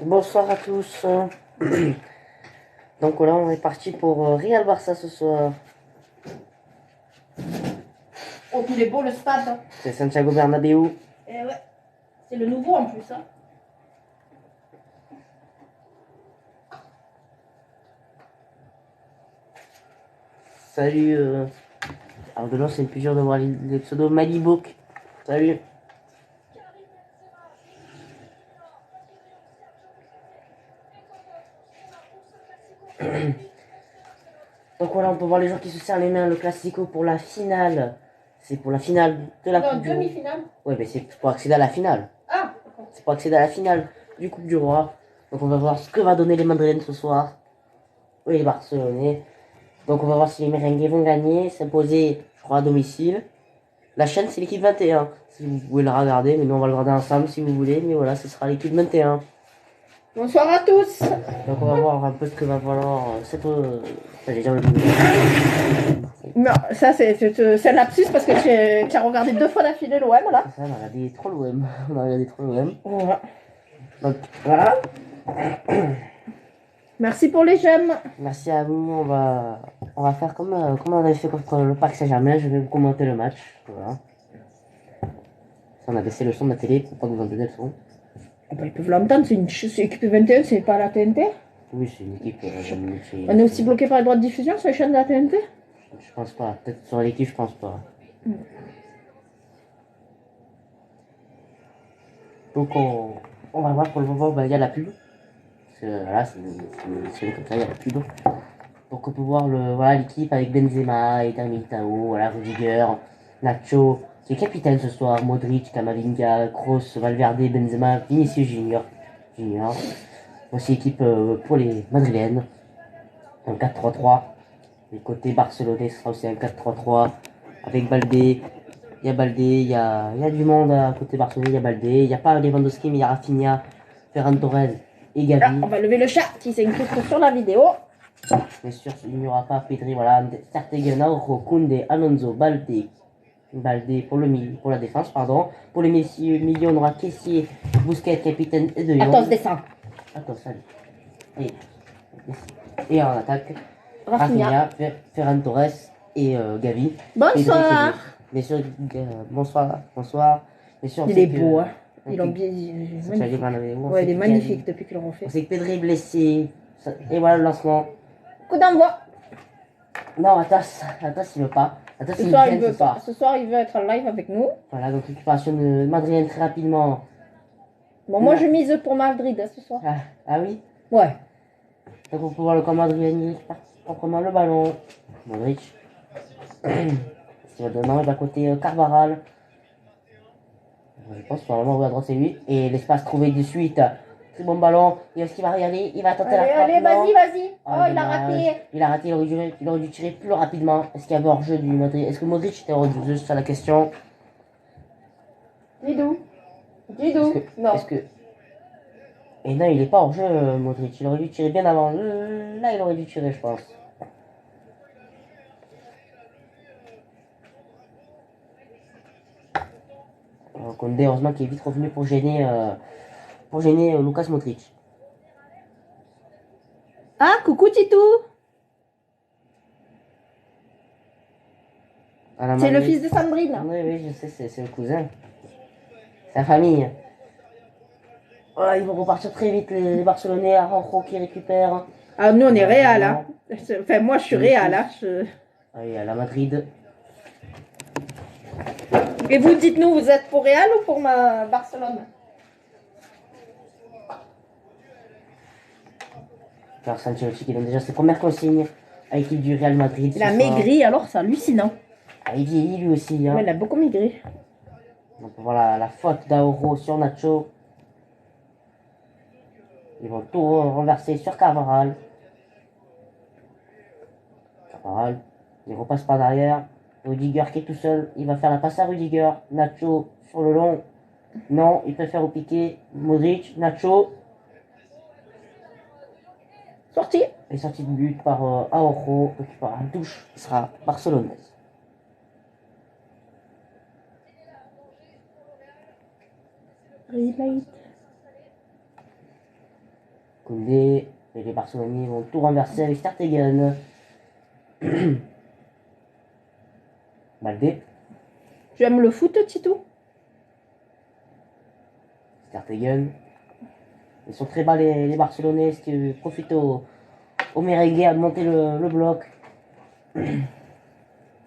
Bonsoir à tous. Donc là, on est parti pour Real Barça ce soir. Oh, il est beau le stade. C'est Santiago Bernabéu. Eh ouais, c'est le nouveau en plus. Hein. Salut. Alors de là, c'est le plus dur de voir les pseudos Malibook. Salut. Donc voilà, on peut voir les joueurs qui se serrent les mains. Le Classico pour la finale. C'est pour la finale de la Coupe du Roi. Demi-finale. Ouais, mais c'est pour accéder à la finale. Ah, c'est pour accéder à la finale du Coupe du Roi. Donc on va voir ce que va donner les Madrilènes ce soir. Oui, les Barcelonais. Donc on va voir si les Merengues vont gagner, s'imposer, je crois, à domicile. La chaîne, c'est l'équipe 21. Si vous pouvez le regarder, mais nous on va le regarder ensemble si vous voulez. Mais voilà, ce sera l'équipe 21. bonsoir à tous. Donc on va voir un peu ce que va falloir cette... déjà le... Non, ça c'est un lapsus parce que tu as regardé 2 fois d'affilée l'OM là. C'est ça, on a regardé trop l'OM. On a regardé trop l'OM. Voilà. Donc voilà. Merci pour les j'aime. Merci à vous. On va faire comme on avait fait contre le Paris Saint-Germain. Je vais vous commenter le match. Voilà. On a baissé le son de la télé pour pas que vous entendiez le son. Bah, ils peuvent l'entendre, c'est équipe 21, c'est pas la TNT. Oui, c'est une équipe. On est aussi bloqué par les droits de diffusion sur les chaînes de la TNT. Je pense pas. Peut-être sur l'équipe, je pense pas. Donc on va voir pour le moment, il y a la pub. Parce que là, c'est comme ça, il y a la pub. Donc on peut voir l'équipe avec Benzema, Eder Militao, voilà, Rudiger, Nacho, qui est capitaine ce soir, Modric, Camavinga, Kroos, Valverde, Benzema, Vinicius Junior. Voici équipe pour les Madrilènes. Un 4-3-3. Et côté barcelonais, ce sera aussi un 4-3-3. Avec Baldé. Il y a Baldé, il y a du monde à côté barcelonais, il y a Baldé. Il n'y a pas Lewandowski, mais il y a Rafinha, Ferran Torres et Gavi. Là, on va lever le chat qui s'incruste sur la vidéo. Bien sûr, il n'y aura pas Pedri, voilà. Stegen, Araujo, Koundé, Alonso, Baldé. Baldé pour la défense, pardon. Pour les milieux, on aura Kessié, Busquets, capitaine et De Jong. Attends, descend. Attends, salut. Et en attaque, Rafinha, Ferran Torres et Gavi. bonsoir. Bien sûr, bonsoir. Bien sûr, Il est beau, hein. Ils l'ont bien. Ouais, il est magnifique depuis qu'ils l'ont fait. On sait que Pedri est blessé. Et voilà le lancement. Coup d'envoi. Non, Atas, il veut pas. Atas, Ce soir, il veut pas. Ce soir, il veut être en live avec nous. Voilà, donc récupération de Madrid très rapidement. Bon, moi, je mise pour Madrid ce soir. Ah oui? Ouais. Donc on peut voir le camp madrilène proprement le ballon. Modric. Il va donner à côté Carvaral. Je pense que normalement à droite c'est lui. Et l'espace trouvé de suite. Très bon ballon. Et est-ce qu'il va y aller? Il va tenter la frappe. Allez, vas-y. Oh, il a raté. Il a raté, il aurait dû tirer plus rapidement. Est-ce qu'il y avait hors-jeu du Madrid? Est-ce que Modric était hors-jeu? C'est ça la question. Didou. Non. Est-ce que... Et non, il est pas hors-jeu, Modric. Il aurait dû tirer bien avant. Là, il aurait dû tirer, je pense. Koundé, heureusement qu'il est vite revenu pour gêner Lucas Modric. Ah, coucou Titou. C'est le fils de Sandrine. Oui, je sais, c'est le cousin. C'est la famille. Voilà, ils vont repartir très vite, les Barcelonais. Araujo qui récupère. Ah, nous, on est Real, hein. Enfin, moi, je suis Real, hein. Ah oui, à la Madrid. Et vous, dites-nous, vous êtes pour Real ou pour Barcelone? Alors, Ancelotti qui donne déjà ses premières consignes à l'équipe du Real Madrid. Il a maigri, alors c'est hallucinant. Ah, il vieillit lui aussi. Hein. Ouais, il a beaucoup maigri. Donc voilà la faute d'Araujo sur Nacho. Ils vont tout renverser sur Carvaral. Il repasse par derrière. Rudiger qui est tout seul. Il va faire la passe à Rudiger. Nacho sur le long. Non, il préfère au piqué. Modric, Nacho. Sorti. Et sortie de but par Araujo. Par un touche qui sera barcelonaise. Replay. Koundé. Et les Barcelonais vont tout renverser avec Stegen. Baldé. Tu aimes le foot, Tito? Stegen. Ils sont très bas les Barcelonais, ce qui profite au merengue à monter le bloc.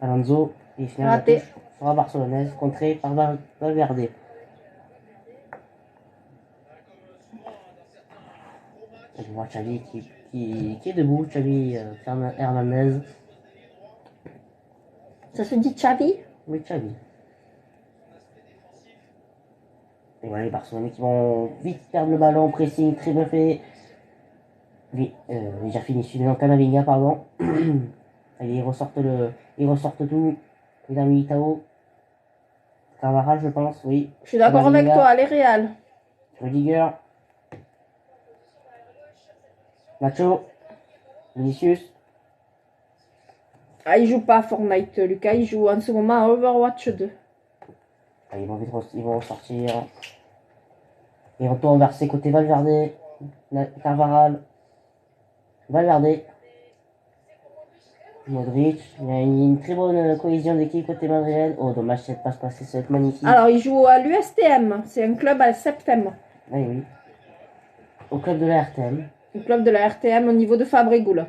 Alonso, et finalement la Raté. touche sera barcelonaise, contrée par Valverde. On va voir Xavi qui est debout, Xavi Hernandez. Ça se dit Xavi? Oui, Xavi. Et voilà les Barcelonais qui vont vite perdre le ballon, pressing très bien fait. Oui, déjà fini, dans Camavinga, pardon. Allez, ils ressortent tout. Mesdames Militao. Carvajal, je pense, oui. Je suis d'accord avec Camavinga, toi, les Real. Rudiger. Nacho. Vinicius. Ah, il joue pas à Fortnite, Lucas. Il joue en ce moment à Overwatch 2. Ah, ils vont sortir. Et retour renversé côté Valverde. Carvajal. Valverde. Modric. Il y a une très bonne cohésion d'équipe côté madrilène. Oh, dommage, cette passe passée, ça va être magnifique. Alors, il joue à l'USTM. C'est un club à Septem. Ah oui. Au club de la RTM. Un club de la RTM au niveau de Fabregoul.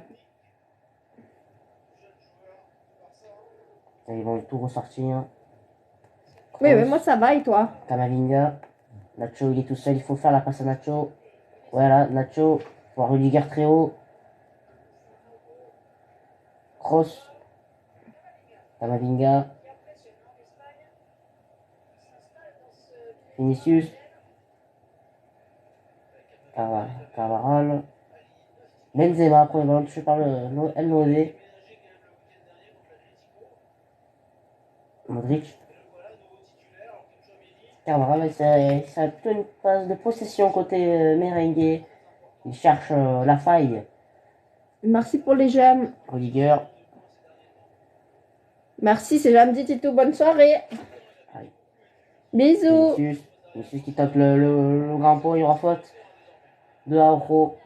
Et ils vont tout ressortir. Oui, moi ça va et toi? Camavinga. Nacho, il est tout seul. Il faut faire la passe à Nacho. Voilà, Nacho. Voir Rudiger très haut. Kroos. Camavinga. Vinicius. Carvajal. Benzema, premier ballon touché par le El Nodé. Modric. Carvajal, ça a plutôt une phase de possession côté merengue. Il cherche la faille. Merci pour les j'aime. Rudiger. Merci, c'est gentil Tito. Bonne soirée. Allez. Bisous. Vinicius qui tape le grand pont, il y aura faute. De Araujo.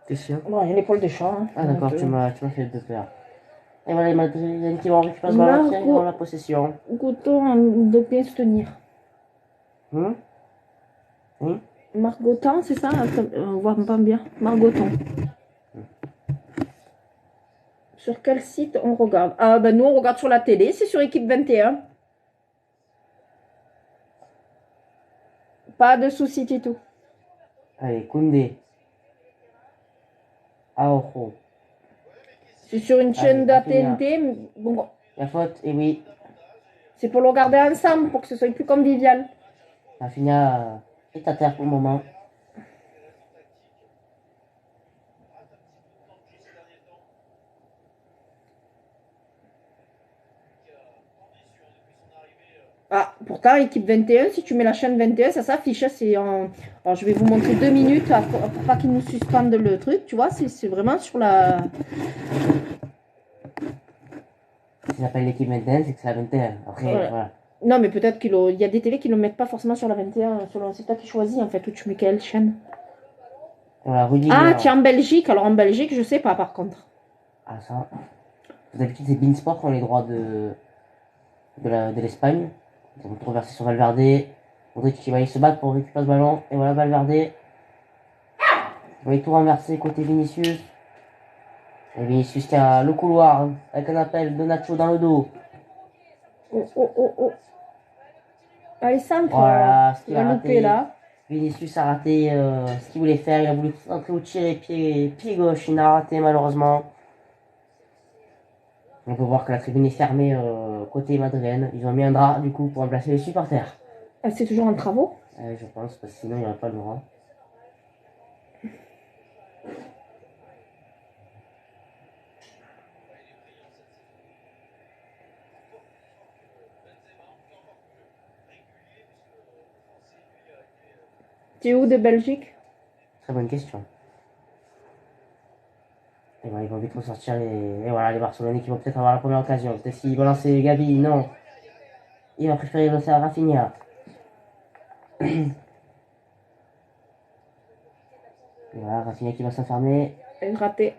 T'es sûr? Bon, il y a l'épaule des chats. Hein. Ah d'accord, tu m'as fait de peur. Et voilà les Madrilènes qui vont récupérer ce ballon, qui ont la possession. Goton de bien se tenir. Margoton, c'est ça? On voit pas bien. Margoton. Sur quel site on regarde? Ah ben nous on regarde sur la télé, c'est sur Équipe 21. Pas de soucis Tito. Allez, Koundé. Araujo. C'est sur une chaîne de Rafinha. TNT. Bon, La faute, et oui. c'est pour le regarder ensemble, pour que ce soit plus convivial. Rafinha est à terre pour le moment. Ah, pourtant, équipe 21, si tu mets la chaîne 21, ça s'affiche. Alors, je vais vous montrer 2 minutes pour pas qu'ils nous suspendent le truc. Tu vois, c'est vraiment sur la... Ça s'appelle l'équipe 21, c'est que c'est la 21. Après, voilà. Non, mais peut-être qu'il y a des télés qui ne le mettent pas forcément sur la 21. C'est toi qui choisis, en fait, où tu mets quelle chaîne. Voilà, Rudiger. Ah, tu es en Belgique. Alors, en Belgique, je sais pas, par contre. Ah, ça. D'habitude, c'est Beansport qui ont les droits de l'Espagne. Ils vont traverser sur Valverde. Modric qui va aller se battre pour récupérer ce ballon. Et voilà Valverde. Il va tout renverser côté Vinicius. Et Vinicius qui a le couloir avec un appel de Nacho dans le dos. Oh. Allez, centre. Voilà ce qu'il a loupé, raté. là. Vinicius a raté ce qu'il voulait faire. Il a voulu entrer au tir pied gauche. Il a raté malheureusement. On peut voir que la tribune est fermée côté madrilène. Ils ont mis un drap du coup pour remplacer les supporters. C'est toujours en travaux? Je pense, parce que sinon il n'y aurait pas le droit. Tu es où de Belgique? Très bonne question. Et voilà, ils vont vite ressortir les... Et voilà, les Barcelonais qui vont peut-être avoir la première occasion. Peut-être s'ils vont lancer Gavi, non. Il va préférer lancer à Rafinha. Et voilà, Rafinha qui va s'enfermer. Raté.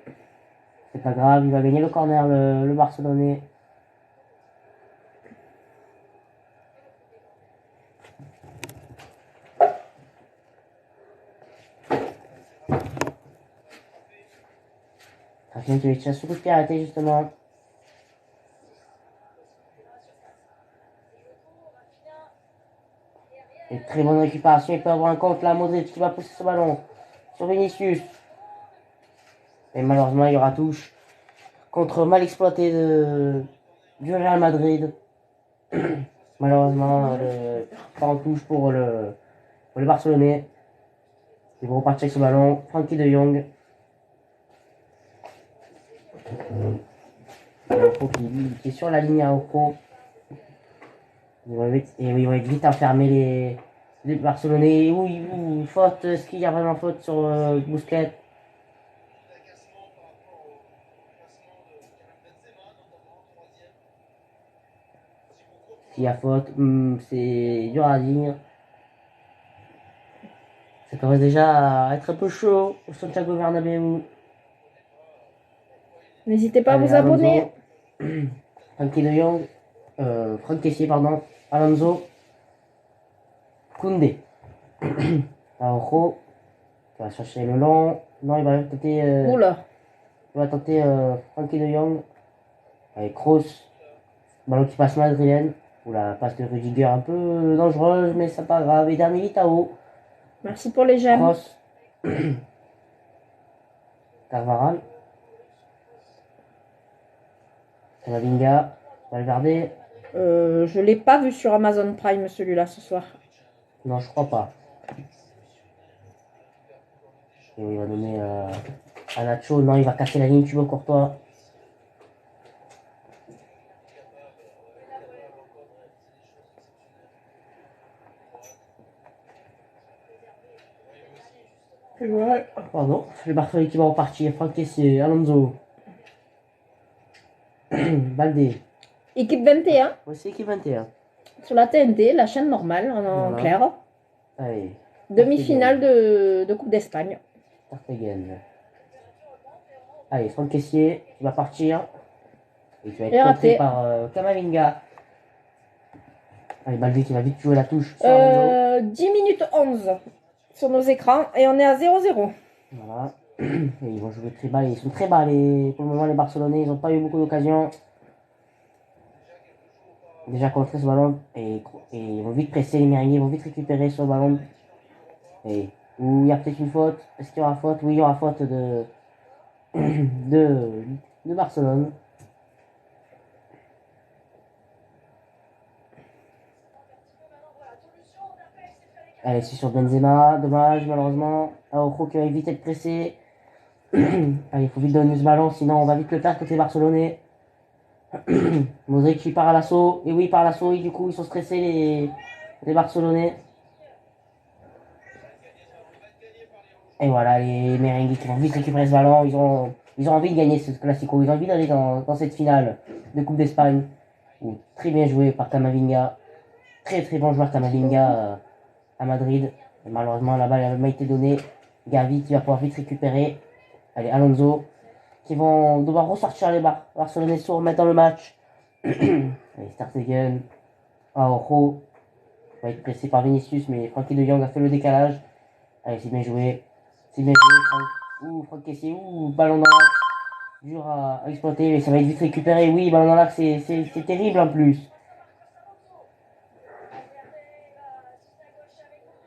C'est pas grave, il va gagner le corner, le Barcelonais. Rafinha qui va chercher ce coup de pied arrêté justement. Et très bonne récupération, il peut avoir un contre là, Modric qui va pousser ce ballon sur Vinicius. Et malheureusement, il y aura touche contre mal exploité du Real Madrid. Malheureusement, pas en touche pour les Barcelonais. Ils vont repartir avec ce ballon. Frankie de Jong. Qui est sur la ligne à Oko. Ils vont être vite enfermer les Barcelonais. Oui, faute. Est-ce qu'il y a vraiment faute sur Busquets? S'il y a faute, c'est dur à dire. Ça commence déjà à être un peu chaud au Santiago Bernabéu. N'hésitez pas à Allez, vous abonner. Frankie de Jong. Franck Kessié, pardon. Alonso. Koundé. Araujo. Il va chercher le long. Non, il va tenter. Oula. Il va tenter Frankie de Jong. Avec Kroos. Ballon qui passe mal, Adrien. Ou la passe de Rudiger un peu dangereuse, mais c'est pas grave. Et dernier Militao. Merci pour les j'aime. Kroos. Carvaral. Camavinga. Valverde. Je l'ai pas vu sur Amazon Prime celui-là ce soir. Non, je crois pas. Et il va donner à Nacho. Non, il va casser la ligne, Thibaut Courtois. Ouais. Pardon, les Barcelonais qui vont repartir. Franck Kessié, Alonso. Baldé. Équipe 21. Voici équipe 21. Sur la TNT, la chaîne normale en Voilà. clair. Allez. Demi-finale de Coupe d'Espagne. Tartegen. Allez, Franck Kessié qui va partir. Et qui va Et être raté. contré par Camavinga. Allez, Baldé qui va vite jouer la touche sur Alonso. 10 minutes 11 sur nos écrans et on est à 0-0. Voilà. Et ils vont jouer très bas. Ils sont très bas pour le moment les Barcelonais. Ils n'ont pas eu beaucoup d'occasions. Déjà contré ce ballon. Et ils vont vite presser les Merengues. Ils vont vite récupérer ce ballon. Et où il y a peut-être une faute. Est-ce qu'il y aura faute? Oui, il y aura faute de Barcelone. Allez, c'est sur Benzema. Dommage, malheureusement. Araujo qui va vite être pressé. Allez, il faut vite donner ce ballon, sinon on va vite le perdre côté barcelonais. Modric qui part à l'assaut. Et oui, il part à l'assaut. Et du coup, ils sont stressés, les Barcelonais. Et voilà, les Merengues qui vont vite récupérer ce ballon. Ils ont envie de gagner ce Classico. Ils ont envie d'aller dans cette finale de Coupe d'Espagne. Très bien joué par Camavinga. Très très bon joueur Camavinga à Madrid. Et malheureusement, la balle n'a pas été donnée. Gavi qui va pouvoir vite récupérer. Allez, Alonso. Qui vont devoir ressortir les Barcelonais se remettre dans le match. Allez, Startegen. Araujo. Va être pressé par Vinicius, mais Frankie de Jong a fait le décalage. Allez, c'est bien joué. C'est bien joué, Franck Kessié. Ballon dans l'axe. Dur à exploiter, mais ça va être vite récupéré. Oui, ballon dans l'axe, c'est terrible en plus.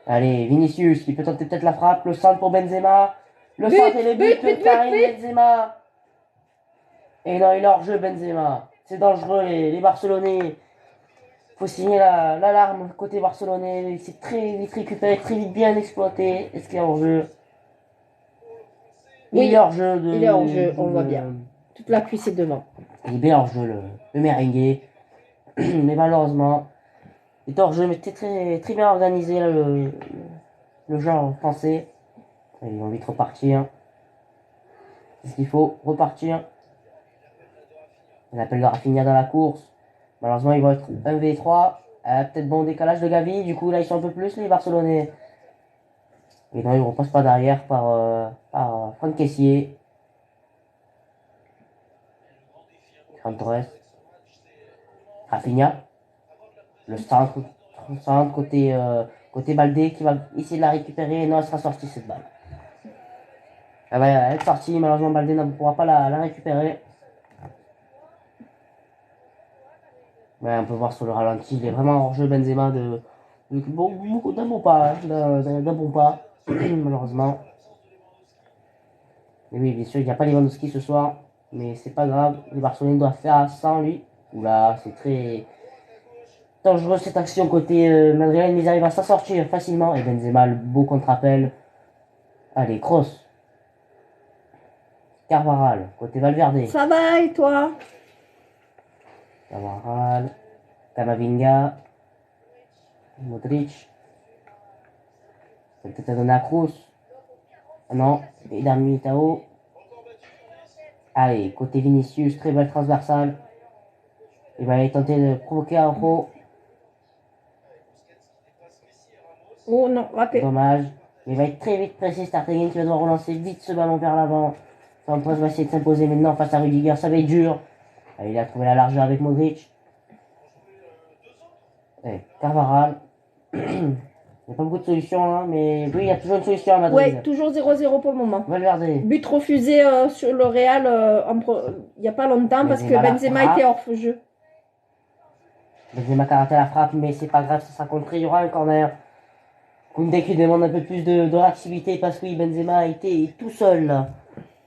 Allez, Vinicius qui peut tenter peut-être la frappe. Le centre pour Benzema. Le centre et le but de Karim Benzema. Et non, il est hors jeu Benzema. C'est dangereux les Barcelonais. Faut signer l'alarme côté barcelonais. C'est très vite récupéré, très vite bien exploité. Est-ce qu'il est hors jeu? Oui, il est hors jeu. Il est hors jeu, on le voit bien. Toute la cuisse est devant. Il est bien hors jeu le Merengue. Mais malheureusement, il est hors jeu, mais très, très bien organisé là, le genre français. Ils vont vite repartir. C'est ce qu'il faut, repartir. On appelle le Rafinha dans la course. Malheureusement, ils vont être 1v3. Peut-être bon décalage de Gavi. Du coup, là, ils sont un peu plus, les Barcelonais. Et non, ils ne repassent pas derrière par Franck Kessier. Torres. Rafinha. Le centre côté Baldé qui va essayer de la récupérer. Non, elle sera sortie cette balle. Elle va être sortie. Malheureusement, Baldé ne pourra pas la récupérer. Ouais, on peut voir sur le ralenti, il est vraiment hors jeu Benzema d'un bon pas, d'un bon pas, malheureusement. Mais oui, bien sûr, il n'y a pas Lewandowski ce soir, mais c'est pas grave, les Barcelonais doivent faire sans lui. Oula, c'est très dangereux cette action côté Madrid, mais ils arrivent à s'en sortir facilement. Et Benzema, le beau contre-appel. Allez, cross. Carvajal, côté Valverde. Ça va et toi? Carvajal, Camavinga, Modric. C'est peut-être à donner à Kroos. Ah non, Eder Militao. Allez, côté Vinicius, très belle transversale. Il va aller tenter de provoquer un Araujo. Oh non, raté. Dommage. Il va être très vite pressé, Startegen qui va devoir relancer vite ce ballon vers l'avant. Santos va essayer de s'imposer maintenant face à Rudiger, ça va être dur. Allez, il a trouvé la largeur avec Modric. Allez, Carvajal. Il n'y a pas beaucoup de solutions là, mais oui, il y a toujours une solution à Madrid. Ouais, toujours 0-0 pour le moment. Valverde. But refusé sur le Real il n'y a pas longtemps parce que Benzema était hors jeu. Benzema qui a raté la frappe, mais c'est pas grave, ça sera contré, il y aura un corner. Koundé qui demande un peu plus de réactivité parce que oui, Benzema a été tout seul là,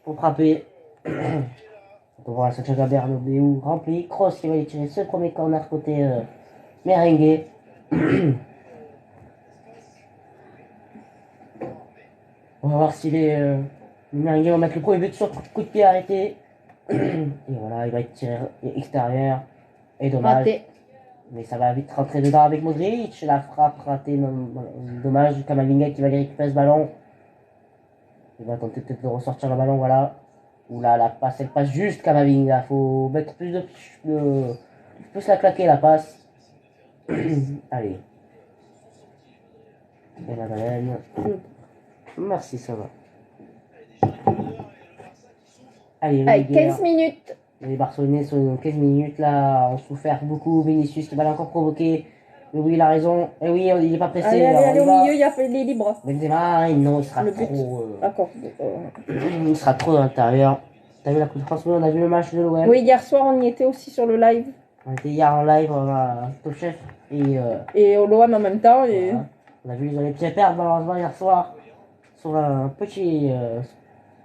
pour frapper. On peut voir Santiago Bernabéu rempli. Kroos qui va aller tirer ce premier corner côté merengue. On va voir si les merengue vont mettre le premier but sur coup de pied arrêté. Et voilà, il va être tiré extérieur. Et dommage. Raté. Mais ça va vite rentrer dedans avec Modric. La frappe ratée, dommage. Camavinga qui va aller récupérer ce ballon. Il va tenter peut-être de ressortir le ballon, voilà. Oula, la passe, elle passe juste Camavinga. Faut mettre plus plus la claquer la passe. Allez. Et Madeleine. Merci, ça va. Allez, Allez, 15 minutes. Les Barcelonais sont 15 minutes là, ont souffert beaucoup. Vinicius qui va encore provoquer. Mais oui, il a raison. Et oui, il n'est pas pressé. Allez, au milieu, il y a les libres. Benzema, non, il sera Le trop. D'accord. Il sera trop à l'intérieur. T'as vu la Coupe de France, on a vu le match de l'OM. Oui, hier soir, on y était aussi sur le live. On était hier en live, on a Top Chef. Et au l'OM en même temps. Et... Voilà. On a vu les pieds perdre malheureusement hier soir. Sur un petit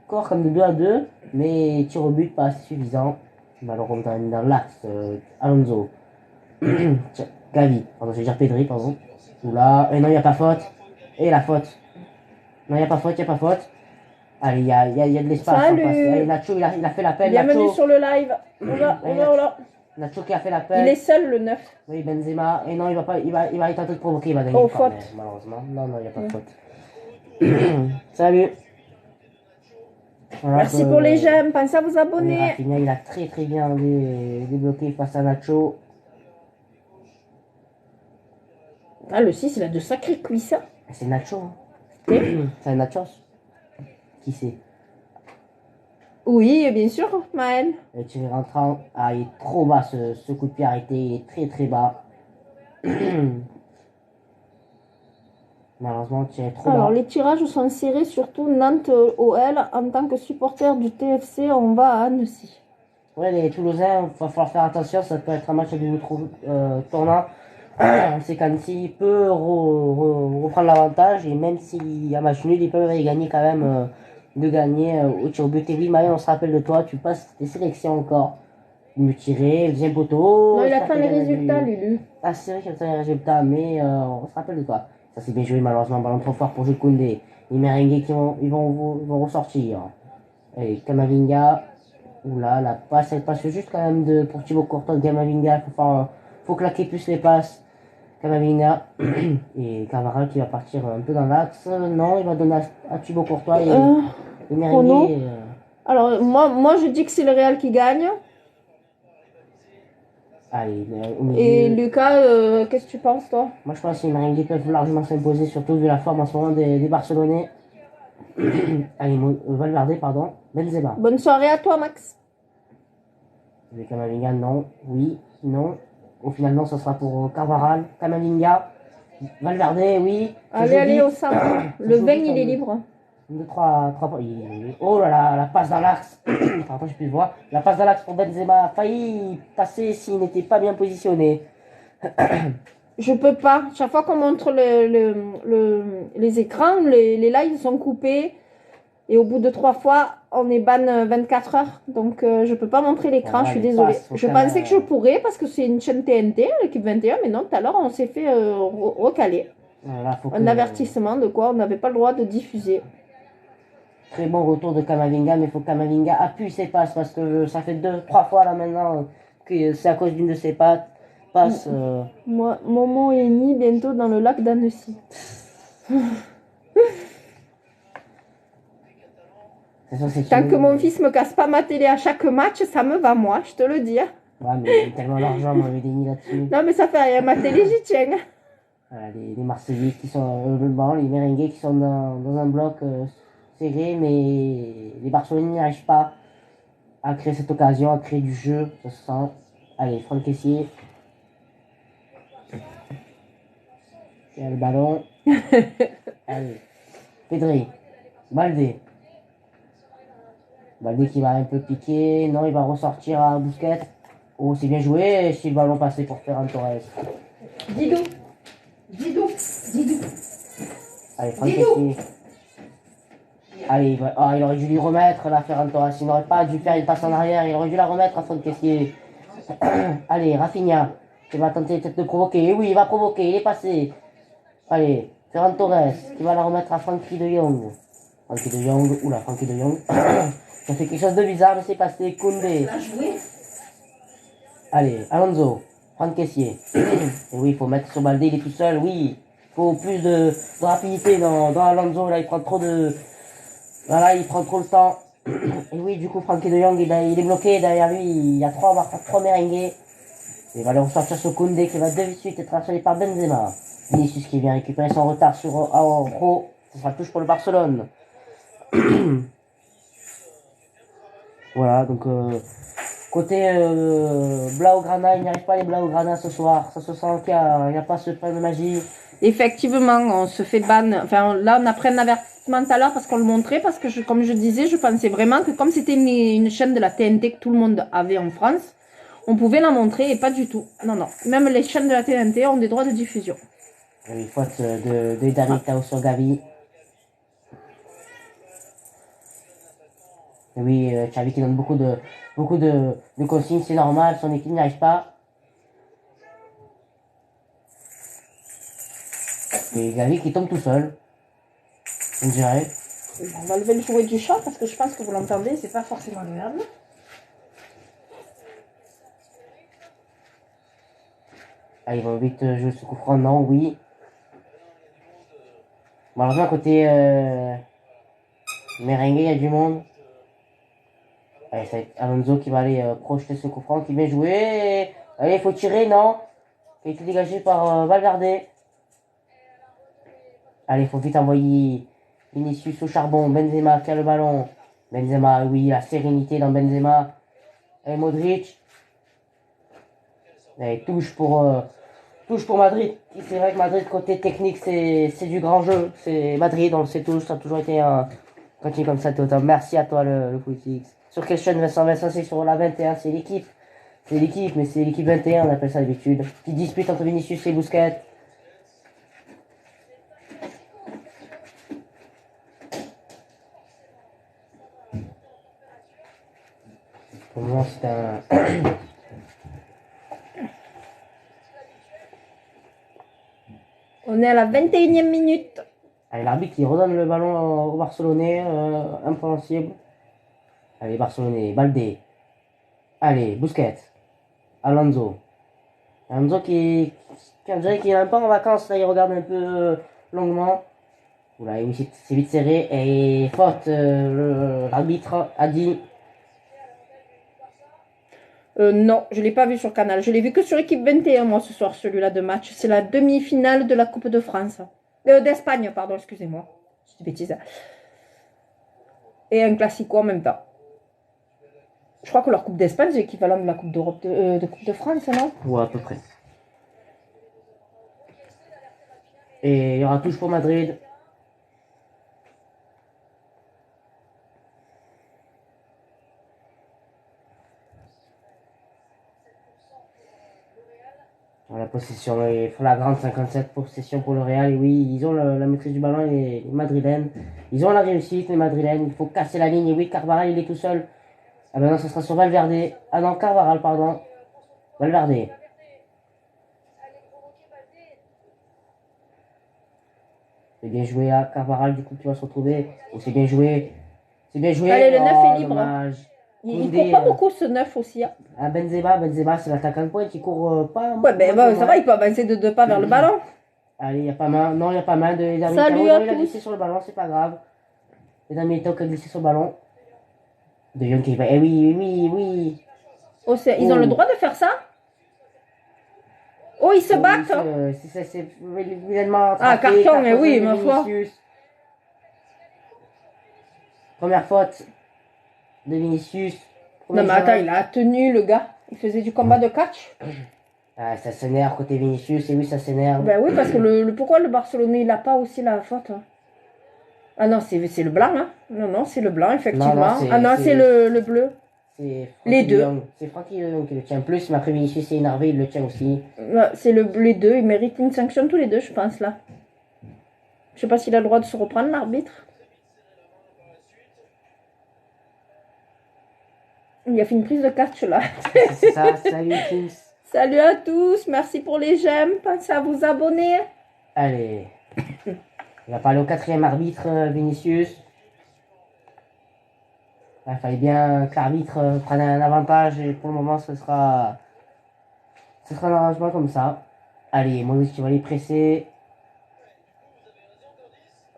score comme de 2-2. Mais tir au but pas assez suffisant. Malheureusement dans l'axe. Alonso. Gavi. Pardon, je vais dire Pedri, pardon. Oula. Et non, il n'y a pas faute. Et la faute. Non, il n'y a pas faute, il n'y a pas faute. Allez, il y a de l'espace. Allez, Nacho, il a fait l'appel. Bienvenue sur le live. Oula. Nacho qui a fait l'appel. Il est seul, le 9. Oui, Benzema. Et non, il va pas, il va tenter de provoquer. Il va oh, faute. Malheureusement. Non, il n'y a pas de faute. Salut. Voilà, merci pour les j'aime. Pensez à vous abonner. Rafinha, il a très bien débloqué face à Nacho. Ah, le 6, il a de sacrés cuissons. C'est Nacho. C'est Nachos. Qui c'est? Oui, bien sûr, Maël. Le tir rentrant. Ah, il est trop bas ce coup de pied arrêté. Il est très bas. Malheureusement, le tir est trop bas. Alors, les tirages sont serrés, surtout Nantes OL. En tant que supporter du TFC, on va à Annecy. Ouais, les Toulousains, il va falloir faire attention. Ça peut être un match à double tournant. C'est qu'Annecy peut reprendre l'avantage. Et même s'il y a match nul, ils peuvent y gagner quand même. De gagner au tir au but. Et oui, Maël, on se rappelle de toi, tu passes tes sélections encore. Me tirer, le deuxième poteau. Non, il attend les résultats, Lulu. Ah, c'est vrai qu'il attend les résultats, mais on se rappelle de toi. Ça c'est bien joué, malheureusement, ballon trop fort pour Jules Koundé. Les merengues qui vont ressortir. Et Camavinga. Oula, la passe, elle passe juste quand même pour Thibaut Courtois de Camavinga. Faut claquer plus les passes. Camavinga et Cavaral qui va partir un peu dans l'axe. Non, il va donner à Thibaut Courtois et Chrono. Merengue. Alors, moi, je dis que c'est le Real qui gagne. Allez, au milieu. Et Lucas, qu'est-ce que tu penses, toi? Moi, je pense que les Merengues peuvent largement s'imposer, surtout vu la forme en ce moment des Barcelonais. Allez, Valverde, pardon. Benzema. Bonne soirée à toi, Max. Les Camavinga, non. Oui, non. Au final, non, ce sera pour Carvaral. Camavinga. Valverde, oui. Allez, au centre. Le 20, il est libre. 2, 3, 3 points. Oh là là, la passe dans l'axe. Pardon, j'ai plus de voix. La passe dans l'axe pour Benzema a failli passer s'il n'était pas bien positionné. Je peux pas. Chaque fois qu'on montre les écrans, les lives sont coupés. Et au bout de 3 fois, on est ban 24 heures. Donc, je peux pas montrer l'écran, Voilà, je suis les désolée. passes, Je pensais que je pourrais parce que c'est une chaîne TNT, l'équipe 21, mais non, tout à l'heure, on s'est fait recaler. Voilà, Un avertissement de quoi on n'avait pas le droit de diffuser. Très bon retour de Camavinga, mais il faut que Camavinga appuie ses passes parce que ça fait 2, 3 fois là maintenant que c'est à cause d'une de ses passes. Moi, Momo est mis bientôt dans le lac d'Annecy. Tant que mon fils me casse pas ma télé à chaque match, ça me va, moi, je te le dis. Ouais, mais tellement d'argent, moi, j'ai des nids là-dessus. Non, mais ça fait rien, ma télé, j'y tiens. Voilà, les Marseillais qui sont les Merengues qui sont dans un bloc serré, mais les Barcelonais n'arrivent pas à créer cette occasion, à créer du jeu, ça se sent. Allez, Franck Kessier. Il y a le ballon. Allez, Pedri. Baldé. Baldé qui va un peu piquer. Non, il va ressortir à Busquets. Oh, c'est bien joué. Si le ballon passait pour Ferran Torres. Didou. Allez, Franck Kessier. Allez, il aurait dû lui remettre la Ferran Torres. Il n'aurait pas dû faire une passe en arrière. Il aurait dû la remettre à Franck Kessier. Allez, Rafinha. Il va tenter peut-être de provoquer. Et oui, il va provoquer. Il est passé. Allez, Ferran Torres qui va la remettre à Frankie de Jong. Frankie de Jong. Oula, Frankie de Jong. Ça fait quelque chose de bizarre, mais c'est passé. Koundé. Allez, Alonso. Franck Kessier. Et oui, il faut mettre sur Baldé. Il est tout seul. Oui. Il faut plus de rapidité dans Alonso. Là, il prend trop de. Voilà, il prend trop le temps. Et oui, du coup, Frankie de Jong, il est bloqué. Derrière lui, il y a trois Merengues. Il va aller ressortir sur Koundé qui va de suite être harcelé par Benzema. Vinicius qui vient récupérer son retard sur Pro. Ce sera touche pour le Barcelone. Voilà, donc côté Blaugrana, il n'y arrive pas les Blaugrana ce soir. Ça se sent qu'il n'y a pas ce point de magie. Effectivement, on se fait ban. Enfin, là, on a pris un avertissement tout à l'heure parce qu'on le montrait. Parce que, comme je disais, je pensais vraiment que comme c'était une chaîne de la TNT que tout le monde avait en France, on pouvait la montrer et pas du tout. Non, non. Même les chaînes de la TNT ont des droits de diffusion. Une faute de David Tao sur Gavi. Et oui, Xavi qui donne beaucoup de consignes, c'est normal, son équipe n'y arrive pas. Et Gavi qui tombe tout seul, on dirait. On va lever le jouet du chat parce que je pense que vous l'entendez, c'est pas forcément agréable. Ah, ils vont vite jouer ce coup franc, non, oui. Malheureusement, côté Merengue, il y a du monde. Allez, c'est Alonso qui va aller projeter ce coup franc, qui vient jouer. Allez, il faut tirer, non. Il a été dégagé par Valverde. Allez, il faut vite envoyer Vinicius au charbon. Benzema qui a le ballon. Benzema, oui, la sérénité dans Benzema. Et Modric. Allez, touche pour Madrid. C'est vrai que Madrid, côté technique, c'est du grand jeu. C'est Madrid, on le sait tous. Ça a toujours été un. Continue comme ça, Toto. Merci à toi, le Footix. Sur quelle chaîne, Vincent, c'est sur la 21. C'est l'équipe. C'est l'équipe, mais c'est l'équipe 21, on appelle ça d'habitude. Qui dispute entre Vinicius et Busquets. Pour le moment, c'est un. On est à la 21e minute. Allez, l'arbitre qui redonne le ballon au Barcelonais, impréhensible. Allez, Barcelonais, Baldé. Allez, Busquets. Alonso. Alonso qui On dirait qu'il est un peu en vacances, là, il regarde un peu longuement. Oula, et oui, c'est vite serré. Et faute, l'arbitre a dit. Non, je ne l'ai pas vu sur Canal. Je l'ai vu que sur Équipe 21, moi, ce soir, celui-là de match. C'est la demi-finale de la Coupe de France. D'Espagne, pardon, excusez-moi. C'est une bêtise. Et un classico en même temps. Je crois que leur Coupe d'Espagne, c'est l'équivalent de la Coupe d'Europe de Coupe de France, non? Ouais, à peu près. Et il y aura touche pour Madrid. La possession est flagrante, 57 possession pour le Real. Et oui, ils ont la maîtrise du ballon, les Madrilènes. Ils ont la réussite, les Madrilènes. Il faut casser la ligne. Et oui, Carvajal, il est tout seul. Ah ben non, ça sera sur Valverde. Ah non, Carvajal, pardon. Valverde. C'est bien joué à Carvajal, du coup, qui va se retrouver. Oh, c'est bien joué. C'est bien joué. Allez, le 9 Oh, est libre. Dommage. Il court pas beaucoup, ce 9 aussi. Hein. Ah, Benzema, c'est l'attaquant de pointe qui court pas. Ouais, ben ça va, il peut avancer de 2 pas vers le ballon. Allez, il n'y a pas main. Non, il n'y a pas main de Eder Salut Militao. à Non, il a tous. glissé sur le ballon, c'est pas grave. Eder Militao qui a glissé sur le ballon. De Jong qui va. Eh oui, oui, oui. Oh, ils ont le droit de faire ça? Oh, ils se battent. C'est vilainement Ah, attrapé, carton, mais oui, de ma foi. Vinicius. Première faute de Vinicius. Non, mais attends, il a tenu le gars. Il faisait du combat de catch. Ah, ça s'énerve côté Vinicius, et oui, ça s'énerve. Ben oui, parce que pourquoi le Barcelonais, il a pas aussi la faute? Ah non, c'est le blanc, hein. Non, c'est le blanc, effectivement. Non, c'est le bleu. Les deux. C'est Francky de Jong qui le tient plus, mais après Vinicius est énervé, il le tient aussi. C'est les deux, ils méritent une sanction tous les deux, je pense, là. Je sais pas s'il a le droit de se reprendre, l'arbitre. Il a fait une prise de catch, là. C'est ça, salut tous. Salut à tous, merci pour les j'aime, pensez à vous abonner. Allez. Il va parler au quatrième arbitre, Vinicius. Il fallait bien que l'arbitre prenne un avantage et pour le moment ce sera un arrangement comme ça. Allez, Modric qui va les presser.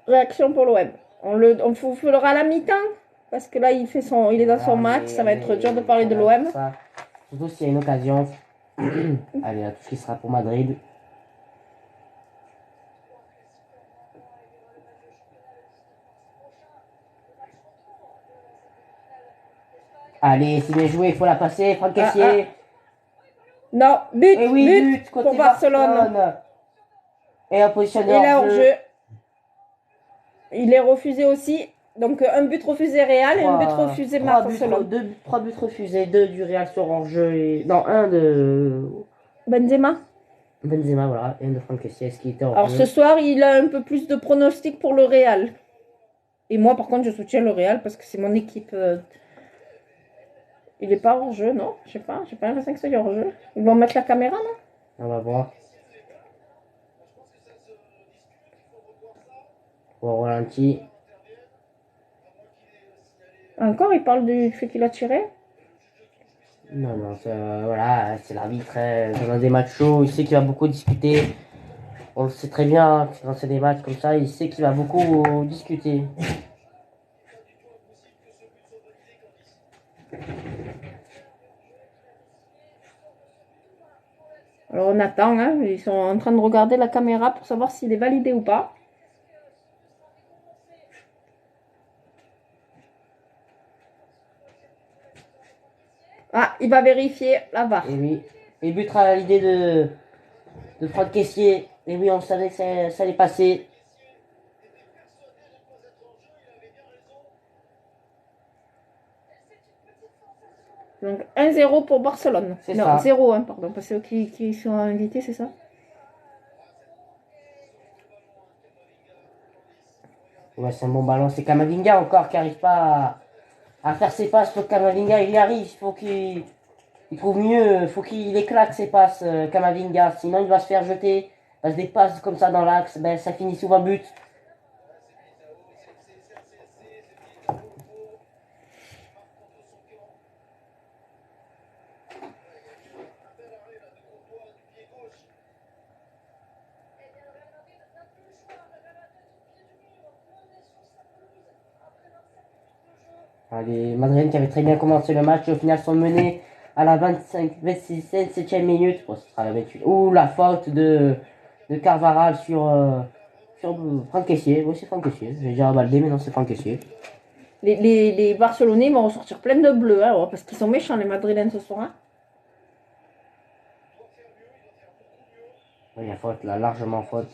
Réaction pour l'OM. On fera à la mi-temps parce que là il est dans son match, ça va être dur de parler de l'OM. Surtout s'il y a une occasion. Allez, là, tout ce qui sera pour Madrid. Allez, c'est bien joué, il faut la passer, Franck Kessié. Non, but, et oui, but pour Barcelone. Et un positionné et là, hors-jeu. Il est refusé aussi. Donc un but refusé Real et un but refusé Barcelone. 3 buts refusés, 2 du Real sur hors-jeu et... Non, 1 de... Benzema, voilà, et 1 de Franck Kessié, qui était hors-jeu. Alors ce soir, il a un peu plus de pronostics pour le Real. Et moi, par contre, je soutiens le Real parce que c'est mon équipe. Il est pas hors-jeu, non? Je sais pas, j'ai pas l'impression que c'est hors-jeu. Ils vont mettre la caméra, non? On va voir. Au ralenti. Encore, il parle du fait qu'il a tiré? Non, voilà, c'est l'arbitre. Dans des matchs chauds, il sait qu'il va beaucoup discuter. On le sait très bien, quand c'est des matchs comme ça, il sait qu'il va beaucoup discuter. Alors on attend, hein. Ils sont en train de regarder la caméra pour savoir s'il est validé ou pas. Ah, il va vérifier la VAR. Et oui, et but à l'idée de Franck Kessié. Et oui, on savait que ça allait passer. Donc 1-0 pour Barcelone. C'est non, ça. 0-1, pardon, parce que c'est eux qui sont invités, c'est ça? Ouais, c'est un bon ballon. C'est Kamavinga encore qui n'arrive pas à faire ses passes. Faut que Kamavinga il y arrive. Il faut qu'il trouve mieux. Il faut qu'il éclate ses passes, Kamavinga. Sinon, il va se faire jeter. Parce que des passes comme ça dans l'axe, ben, ça finit souvent but. Les Madrilènes qui avaient très bien commencé le match, au final sont menés à la 27e minute. Bon, ce sera la 28. Ouh, la faute de Carvaral sur Franck Kessié. Oui, c'est Franck Kessié. J'ai déjà Baldé, mais non, c'est Franck Kessié. Les Barcelonais vont ressortir plein de bleus, hein, parce qu'ils sont méchants, les Madrilènes, ce soir. Hein. Oui, il y a faute, là, largement faute.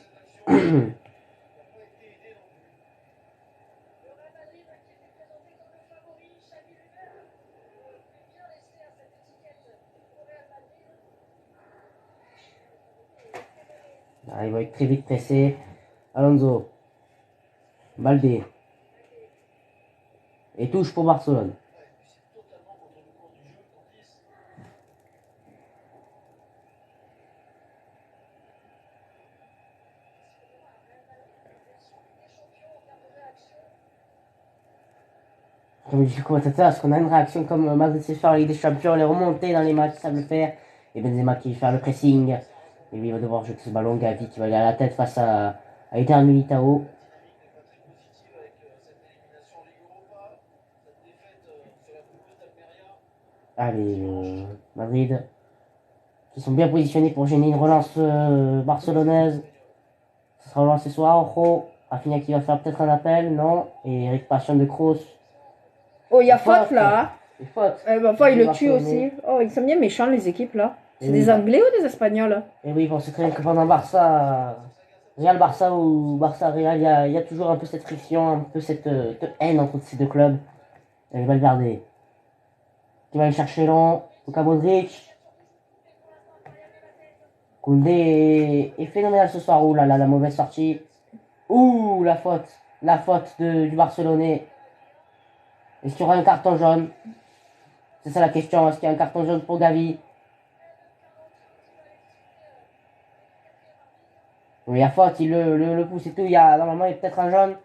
Là, il va être très vite pressé. Alonso. Baldé. Et touche pour Barcelone. Comme dit le commentateur, est-ce qu'on a une réaction comme Madrid sait faire en Ligue des Champions, les remontées dans les matchs, savent le faire. Et Benzema qui va faire le pressing. Et lui il va devoir jeter ce ballon. Gavi qui va aller à la tête face à Eder Militao. Allez, Madrid qui sont bien positionnés pour gêner une relance barcelonaise. Ce sera relancé sur Araujo. Rafinha qui va faire peut-être un appel, non. Et récupération de Kroos. Oh, il y a faute là. Et faute. Parfois, il le tue aussi. Oh, ils sont bien méchants, les équipes là. C'est des Anglais ou des Espagnols? Et oui, bon, c'est très bien que pendant Barça, Real Barça ou Barça Real, il y a toujours un peu cette friction, un peu cette haine entre ces deux clubs. Et Valverde qui va aller chercher long. Luka Modric. Koundé est phénoménal ce soir. Ouh là là, la mauvaise sortie. Ouh, la faute. La faute du Barcelonais. Est-ce qu'il y aura un carton jaune? C'est ça la question. Est-ce qu'il y a un carton jaune pour Gavi? Oui, il y a faute. Il le pousse et tout. Normalement, il y a peut-être un jaune.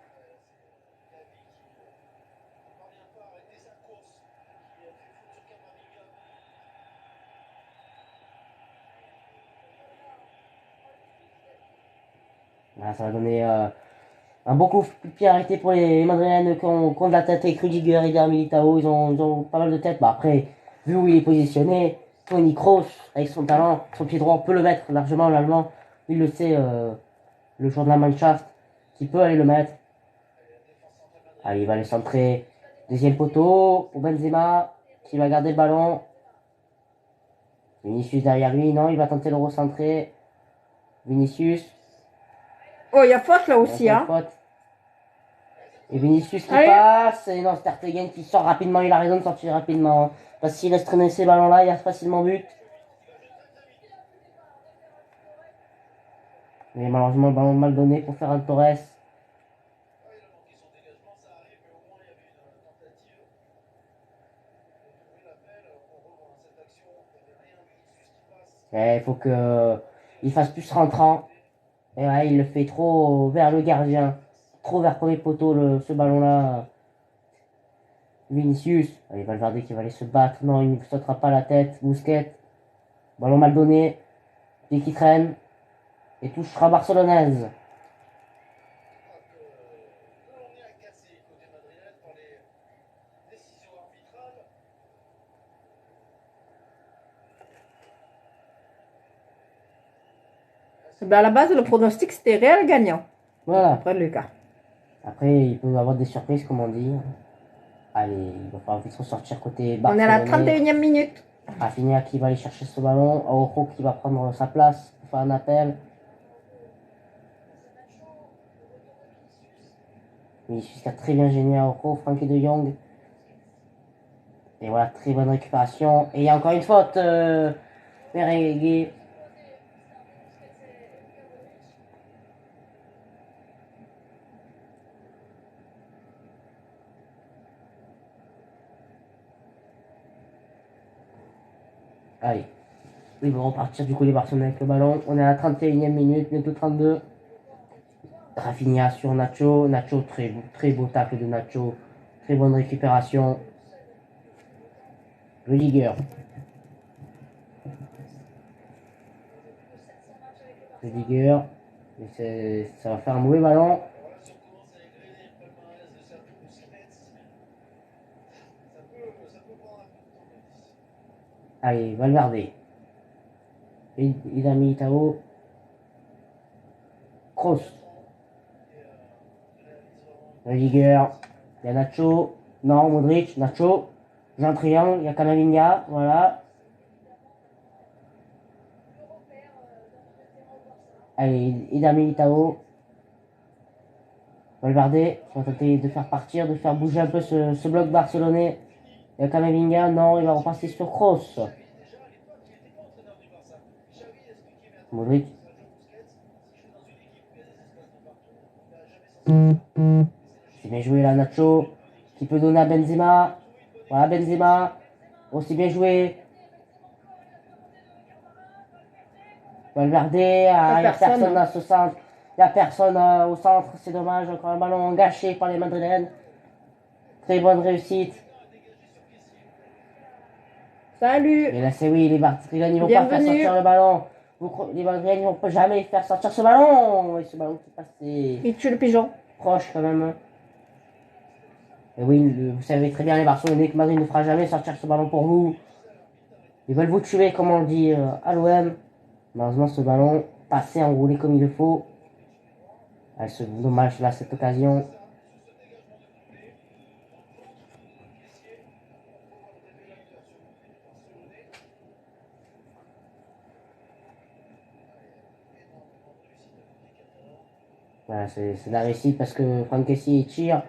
Là, ça va donner un beau coup de pied arrêté pour les Madrilènes qui ont de la tête avec Rudiger et Eder Militao. Ils ont pas mal de tête. Bah, après, vu où il est positionné, Toni Kroos, avec son talent, son pied droit, peut le mettre largement, l'Allemand. Il le sait, le joueur de la Mannschaft, qui peut aller le mettre. Allez, il va aller centrer. Deuxième poteau pour Benzema, qui va garder le ballon. Vinicius derrière lui, non, il va tenter de le recentrer. Vinicius. Oh, il y a faute là aussi, hein. Faute. Et Vinicius qui passe, et non, Stertegen qui sort rapidement, il a raison de sortir rapidement. Parce qu'il laisse traîner ces ballons-là, il y a facilement but. Mais malheureusement, le ballon mal donné pour Ferran Torres. Il faut qu'il fasse plus rentrant. Et ouais, il le fait trop vers le gardien. Trop vers le premier poteau, ce ballon-là. Vinicius. Allez, Valverde qui va aller se battre. Non, il ne sautera pas la tête. Busquets. Ballon mal donné. Pied qui traîne. Et touchera barcelonaise. Ben à la base, le pronostic c'était Real gagnant. Voilà. Après le cas. Après, il peut y avoir des surprises, comme on dit. Allez, il va falloir vite ressortir côté Barcelone. On est à la 31e minute. Rafinha qui va aller chercher ce ballon. Araujo qui va prendre sa place pour faire un appel. Vinicius qui a très bien gêné Araujo. Frankie de Jong. Et voilà, très bonne récupération. Et il y a encore une faute. Merengue. Allez. Ils vont repartir du coup les Barcelonais avec le ballon. On est à la 31e minute, bientôt 32. Rafinha sur Nacho. Nacho, très beau tacle de Nacho. Très bonne récupération. Rudiger. Rudiger. Ça va faire un mauvais ballon. Allez, Valverde. Eder Militao. Kroos. Rudiger. Il y a Nacho. Non, Modric. Nacho. Jean Triangle. Il y a Camavinga. Voilà. Allez, Eder Militao. Valverde, qui va tenter de faire partir, de faire bouger un peu ce bloc barcelonais. Il y a Camavinga, non, il va repasser sur Kroos. Modric. C'est bien joué là, Nacho, qui peut donner à Benzema. Voilà, Benzema, aussi bien joué. Valverde, il n'y a personne à ce centre. Il n'y a personne au centre, c'est dommage. Encore un ballon gâché par les Madrilènes. Très bonne réussite. Salut. Et là, c'est oui, les Madrilènes, ils vont pas faire sortir le ballon. Les Madrilènes, ils vont jamais faire sortir ce ballon. Et ce ballon qui passe, Il tue le pigeon. Proche quand même. Et oui, vous savez très bien, les Barcelonais, que Madrid ne fera jamais sortir ce ballon pour vous. Ils veulent vous tuer, comme on le dit à l'OM. Malheureusement, ce ballon passé, enroulé comme il le faut. C'est dommage là, cette occasion. Voilà, c'est de la réussite parce que Franck Kessie tire.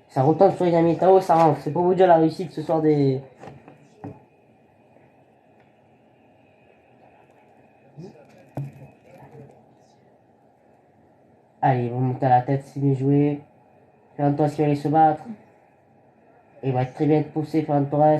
Ça retombe sur les amis Tao, ça rentre. C'est pour vous dire la réussite ce soir des. Allez, ils vont monter à la tête, c'est bien joué. Ferran Torres qui va aller se battre. Et il va être très bien poussé, Ferran Torres.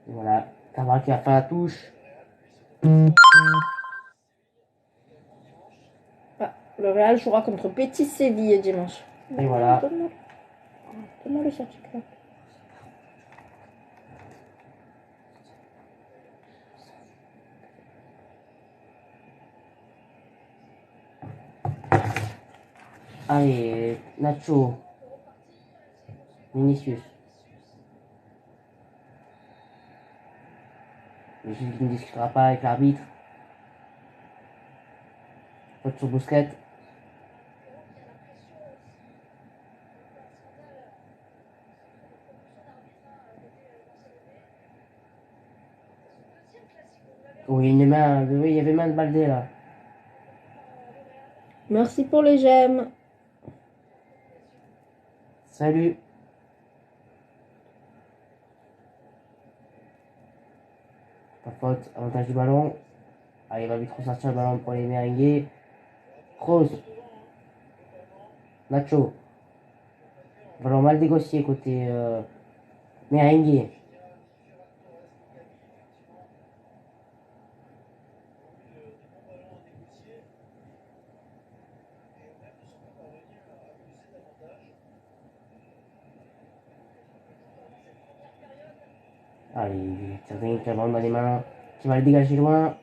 Et voilà, Cabral qui va faire la touche. Ah, le Real jouera contre Betis Séville dimanche. Et voilà. Donne-moi le certificat. Allez, Nacho. Vinicius. Mais Gilles qui ne discutera pas avec l'arbitre. Faute sur Busquets. Oui, il y avait main de Baldé là. Merci pour les j'aime. Salut. Pas faute, avantage du ballon. Allez, il va vite ressortir le ballon pour les merengues. Kroos. Nacho. Ballon mal négocié côté merengue. Allez, Certain qui a le ballon dans les mains, qui va le dégager loin.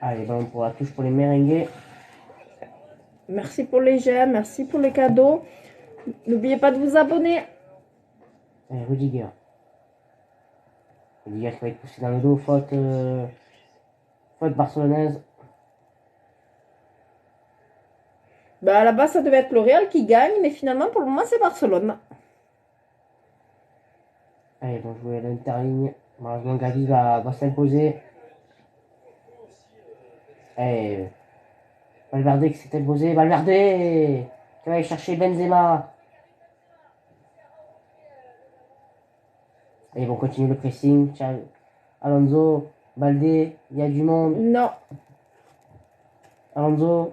Allez, ballon pour la touche pour les merengues. Merci pour les j'aime, merci pour les cadeaux. N'oubliez pas de vous abonner. Allez, Rudiger. Rudiger qui va être poussé dans le dos, faute barcelonaise. Bah, à la base, ça devait être le Real qui gagne, mais finalement, pour le moment, c'est Barcelone. Allez, ils vont jouer à l'interligne. Malheureusement, Gavi va s'imposer. Allez, Valverde qui s'est imposé. Valverde qui va aller chercher Benzema. Et ils vont continuer le pressing. Tiens, Alonso, Baldé, il y a du monde. Non. Alonso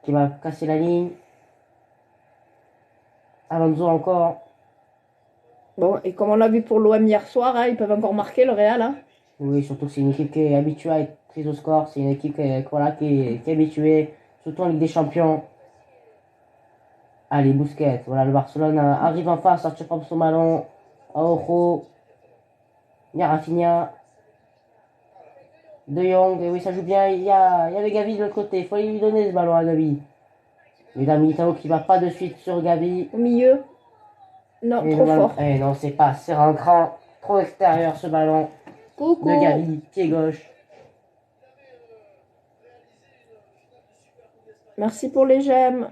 qui va casser la ligne. Alonso encore. Bon, et comme on l'a vu pour l'OM hier soir, hein, ils peuvent encore marquer le Real. Hein. Oui, surtout que c'est une équipe qui est habituée à être prise au score. C'est une équipe voilà, qui est habituée, surtout en Ligue des Champions. Allez, Busquets. Voilà, le Barcelone arrive enfin à sortir comme son ballon. Aojo. Il y a Rafinha. De Jong, et oui, ça joue bien. Il y avait Gavi de l'autre côté. Il faut lui donner ce ballon à Gavi. Mais dans Militao qui va pas de suite sur Gavi. Au milieu. Non, trop fort. Eh non, c'est pas. C'est rentrant. Trop extérieur ce ballon. Coucou. De Gavi, pied gauche. Merci pour les j'aime.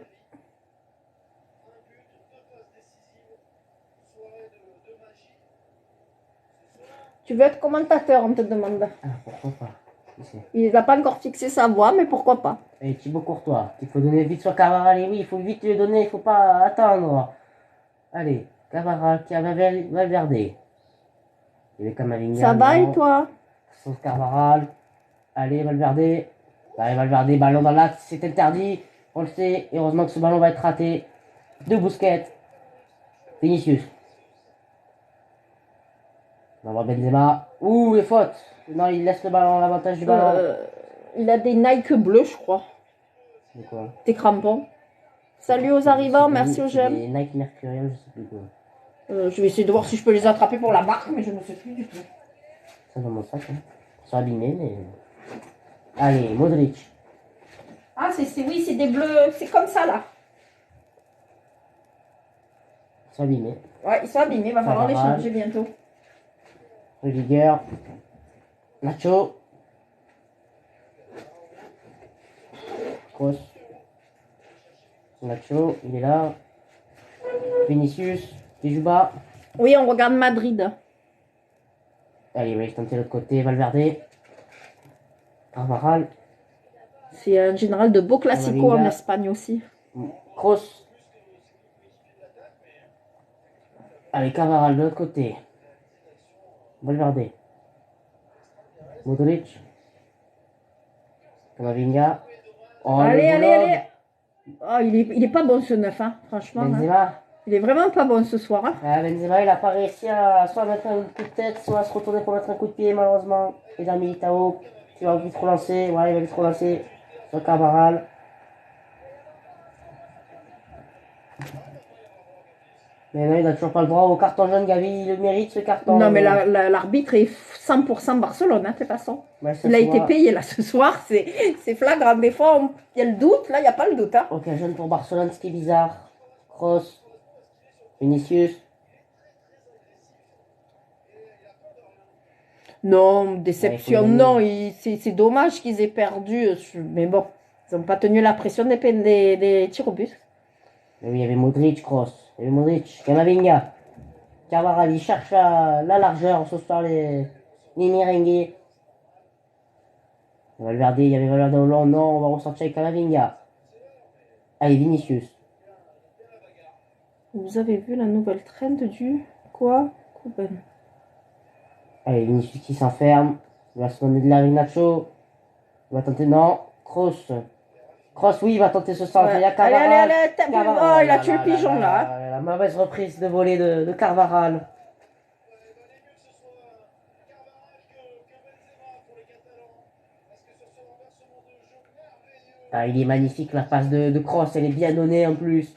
Tu veux être commentateur, on te demande. Ah, pourquoi pas. Il n'a pas encore fixé sa voix, mais pourquoi pas. Et Thibaut Courtois, il faut donner vite sur Cavaral. Et oui, il faut vite lui donner, il faut pas attendre. Allez, Cavaral qui a Valverde. Il y avait Camavinga. Ça va et toi? Sauf Cavaral. Allez, Valverde. Allez, Valverde, ballon dans l'axe, c'est interdit. On le sait. Et heureusement que ce ballon va être raté. De Busquets. Vinicius. On va voir Benzema. Ouh, et faute. Non, il laisse le ballon, l'avantage du ballon. Il a des Nike bleus, je crois. C'est quoi? Des crampons. Salut aux arrivants, merci aux j'aime. Des Nike Mercurial, je sais plus quoi. Je vais essayer de voir si je peux les attraper pour la marque, mais je ne sais plus du tout. Ça dans mon sac, hein. Ils sont abîmés, mais... Allez, Modric. Ah, oui, c'est des bleus, c'est comme ça là. Ils sont abîmés. Ouais, ils sont abîmés, il va falloir les changer bientôt. Rudiger. Nacho. Kroos. Nacho, il est là. Vinicius, il joue bas. Oui, on regarde Madrid. Allez, il va tenter l'autre côté, Valverde. Carvajal. C'est un général de beaux classicos en Espagne aussi. Kroos. Allez, Carvajal de l'autre côté. Valverde. Modric. Camavinga. Oh, allez. Oh, il est pas bon ce 9, hein, franchement. Benzema. Hein. Il est vraiment pas bon ce soir. Hein. Ah, Benzema, il a pas réussi à soit mettre un coup de tête, soit à se retourner pour mettre un coup de pied, malheureusement. Et dans Militao, qui va vite relancer. Ouais, il va vite relancer sur Cavaral. Mais non, il n'a toujours pas le droit au carton jaune, Gavi. Il le mérite ce carton. Non, mais l'arbitre est 100% Barcelone, hein, de toute façon. Ouais, il a été payé là ce soir. C'est flagrant. Des fois, il y a le doute. Là, il n'y a pas le doute. Hein. Ok, jaune pour Barcelone, ce qui est bizarre. Kroos. Vinicius. Non, déception, ouais, non. C'est dommage qu'ils aient perdu. Mais bon, ils n'ont pas tenu la pression des tirs au but. Mais oui, il y avait Modric, Kroos. Il y avait Modric, Camavinga. Carvajal, il cherche la largeur ce soir, les merengues. Valverde, il y avait Valverde au long. Non, on va ressortir avec Camavinga. Allez, Vinicius. Vous avez vu la nouvelle trend du quoi? Kuben. Allez, Vinicius qui s'enferme. Il va se demander de la avec Nacho. Il va tenter, non. Kroos. Kroos, oui, il va tenter ce centre. Ouais. Il y a Carvajal. Allez, oh, il a tué le pigeon là. La mauvaise reprise de volée de Carvajal. Ah, il est magnifique la passe de Kroos, elle est bien donnée en plus.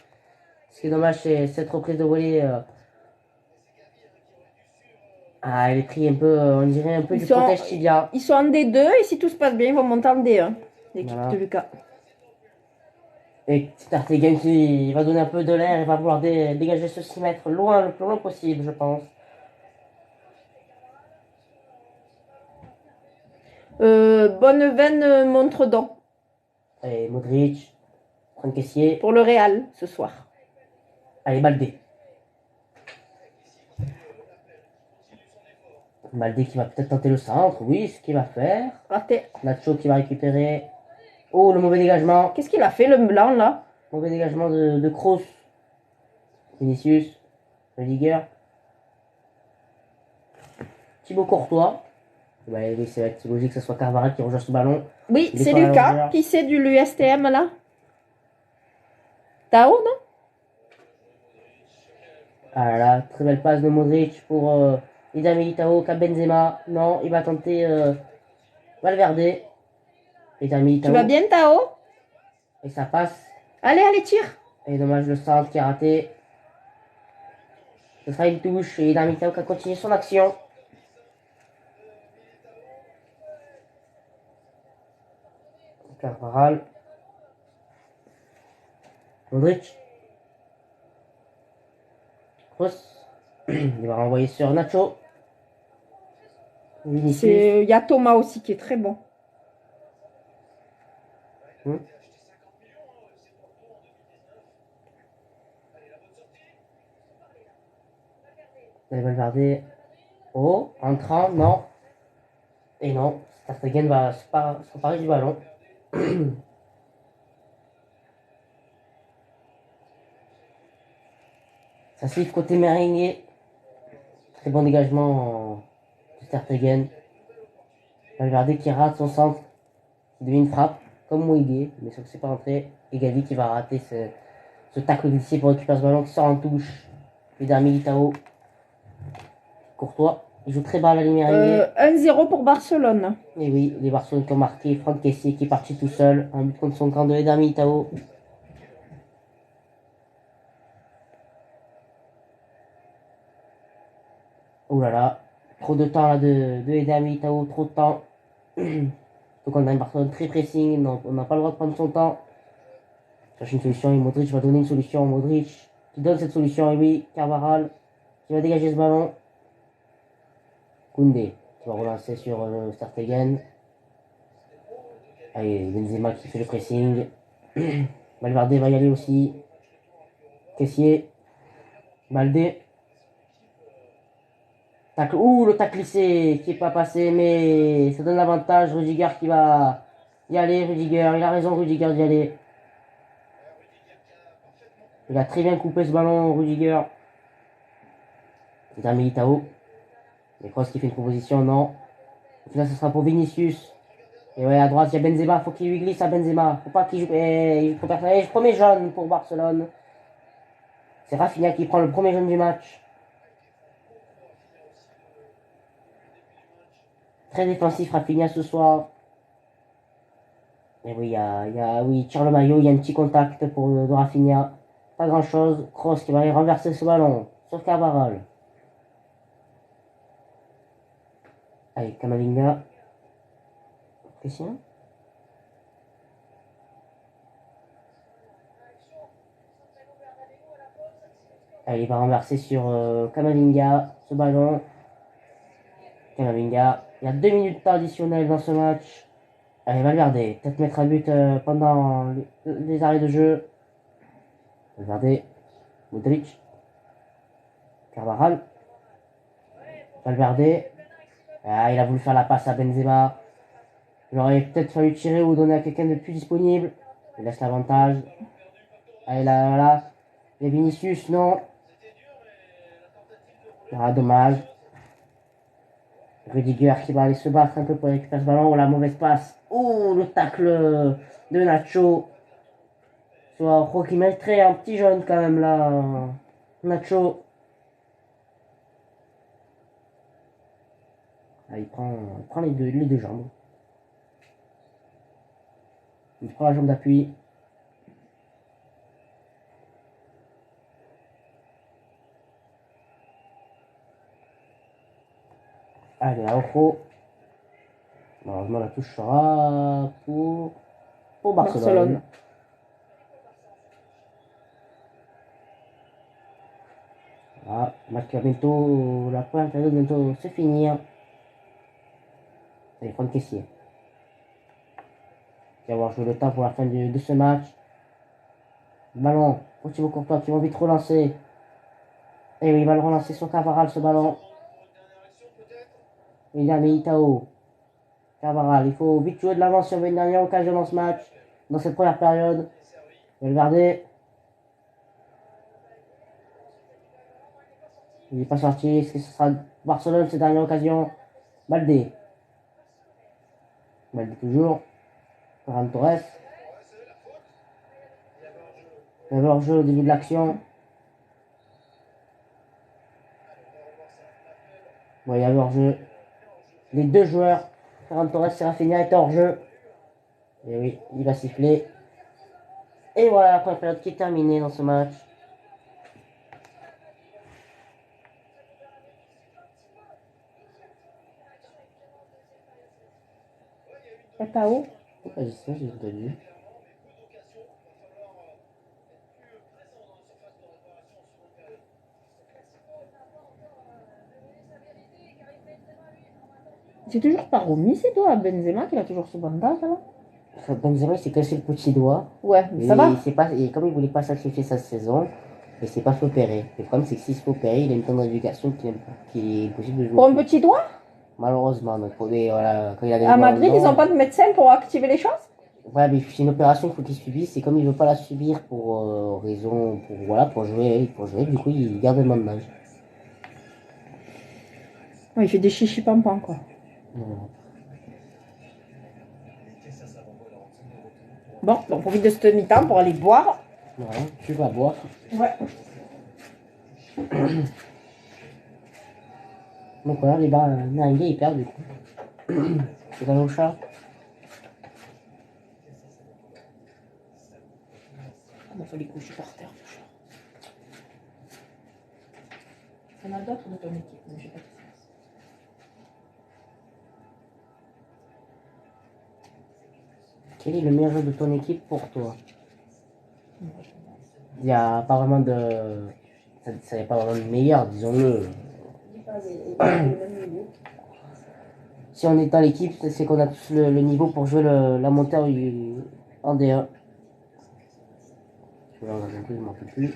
Ce qui est dommage, c'est cette reprise de volée. Ah, elle est prise un peu, on dirait un peu du protège tibia. Ils sont en D2 et si tout se passe bien, ils vont monter en D1. L'équipe de Lucas. Et Startegen qui va donner un peu de l'air et va vouloir dégager ce 6 mètres loin, le plus loin possible, je pense. Bonne veine Montredon. Allez, Modric, prendre caissier. Pour le Real ce soir. Allez, Baldé. Baldé qui va peut-être tenter le centre, oui, ce qu'il va faire. Raté. Nacho qui va récupérer. Oh, le mauvais dégagement. Qu'est-ce qu'il a fait le blanc là? Mauvais dégagement de Kroos. Vinicius. Rudiger. Thibaut Courtois. Ouais, oui, c'est logique que ce soit Carvajal qui rejoue ce ballon. Oui, c'est Lucas. Qui c'est du l'USTM là? Tao, non? Ah là, très belle passe de Modric pour Ida Militao, Benzema. Non, il va tenter Valverde. Ida Militao. Tu vas bien, Tao? Et ça passe. Allez, tire. Et dommage le centre qui a raté. Ce sera une touche et Ida Militao qui a continué son action. Carvajal. Modric. Kroos. Il va renvoyer sur Nacho. Vinicius. Il y a Thomas aussi qui est très bon. Il va regarder. Oh, entrant, non. Et non, Stegen va s'emparer du ballon. Ça siffle côté merengue. Très bon dégagement de Stegen. Valverde qui rate son centre. Qui devient une frappe, comme Mouigué, mais sauf que c'est pas rentré. Et Gavi qui va rater ce tacle glissé pour récupérer ce ballon qui sort en touche. Et derrière Militao. Courtois. Il joue très bas à la ligne merengue. 1-0 pour Barcelone. Et oui, les Barcelonais qui ont marqué. Franck Kessié qui est parti tout seul. Un but contre son camp de Eder Militao. Oh là là, trop de temps là de Eder Militao, trop de temps. Donc on a une Barcelone très pressing, non, on n'a pas le droit de prendre son temps. Cherche une solution et Modric va donner une solution. Modric qui donne cette solution et oui, Carvajal qui va dégager ce ballon. Koundé qui va relancer sur Stegen. Allez, Benzema qui fait le pressing. Valverde va y aller aussi. Kessié. Baldé. Tacle. Ouh, le tacle lissé qui n'est pas passé, mais ça donne l'avantage. Rudiger qui va y aller. Rudiger, il a raison, Rudiger d'y aller. Il a très bien coupé ce ballon, Rudiger. C'est un Militao. Mais Kroos qui fait une proposition, non. Au final, ce sera pour Vinicius. Et ouais, à droite, il y a Benzema. Faut qu'il lui glisse à Benzema. Faut pas qu'il joue. Il faut personne. Premier jaune pour Barcelone. C'est Rafinha qui prend le premier jaune du match. Très défensif, Rafinha ce soir. Et oui, oui, il tire le maillot. Il y a un petit contact de Rafinha. Pas grand chose. Kroos qui va aller renverser ce ballon. Sur Carvajal. Allez, Kamavinga. Christian. Allez, il va renverser sur Kamavinga ce ballon. Kamavinga. Il y a 2 minutes de temps additionnelles dans ce match. Allez, Valverde. Peut-être mettre un but pendant les arrêts de jeu. Valverde. Modric. Carvajal. Valverde. Ah, il a voulu faire la passe à Benzema. Il aurait peut-être fallu tirer ou donner à quelqu'un de plus disponible. Il laisse l'avantage. Allez, là, voilà. Et Vinicius, non. Ah, dommage. Rudiger qui va aller se battre un peu pour récupérer ce ballon. Oh, la mauvaise passe. Oh, le tacle de Nacho. Soit qui mettrait un petit jaune quand même là. Nacho. Ah, il prend les deux jambes. Il prend la jambe d'appui. Allez, Araujo. Malheureusement, la touche sera pour Barcelone. Voilà, le match qui va bientôt, la première période bientôt se finir. Allez, Franck Kessié. Qui va avoir joué le temps pour la fin de ce match. Ballon pour Thibaut Courtois qui va vite relancer. Et oui, il va le relancer sur Carvajal ce ballon. Il y a Militao. Carvajal, il faut vite jouer de l'avance si on veut une dernière occasion dans ce match, dans cette première période. Il va le garder. Il n'est pas sorti. Est-ce que ce sera Barcelone cette dernière occasion? Baldé. Baldé toujours. Ferran Torres. Il y avait hors-jeu au début de l'action. Bon, il y avait hors-jeu. Les deux joueurs, Ferran Torres et Rafinha, étaient hors-jeu. Et oui, il va siffler. Et voilà la première période qui est terminée dans ce match. Papa, Pourquoi j'ai ça, j'ai entendu. C'est toujours pas remis, c'est toi, Benzema, qui a toujours ce bandage là? Benzema il s'est cassé le petit doigt. Ouais, mais ça Et, va. et comme il voulait pas sacrifier sa saison, il s'est pas fait opérer. Le problème c'est que s'il se fait opérer, il a une temps d'éducation qui est impossible de jouer. Pour un petit doigt? Malheureusement, donc voilà, quand il a des À ballons Madrid, ils d'or, ont pas de médecin pour activer les choses? ouais, mais c'est une opération qu'il faut qu'il subisse, et comme il veut pas la subir pour raison, pour voilà, pour jouer, du coup il garde le bandage. Ouais, il fait des chichis pampans quoi. Voilà. Bon, on profite de ce mi-temps pour aller boire. Voilà, tu vas boire. Ouais. Donc voilà, les bars Naringuet ils perdent du coup. C'est dans le chat. On a fait les coucher par terre. Il y en a d'autres de ton équipe, mais je sais pas qui c'est. Quel est le meilleur jeu de ton équipe pour toi? Il n'y a pas vraiment de. Ça n'est pas vraiment le meilleur, disons-le. Si on est dans l'équipe, c'est qu'on a tous le niveau pour jouer la montée en D1. Je vais regarder un peu, je m'en rappelle plus.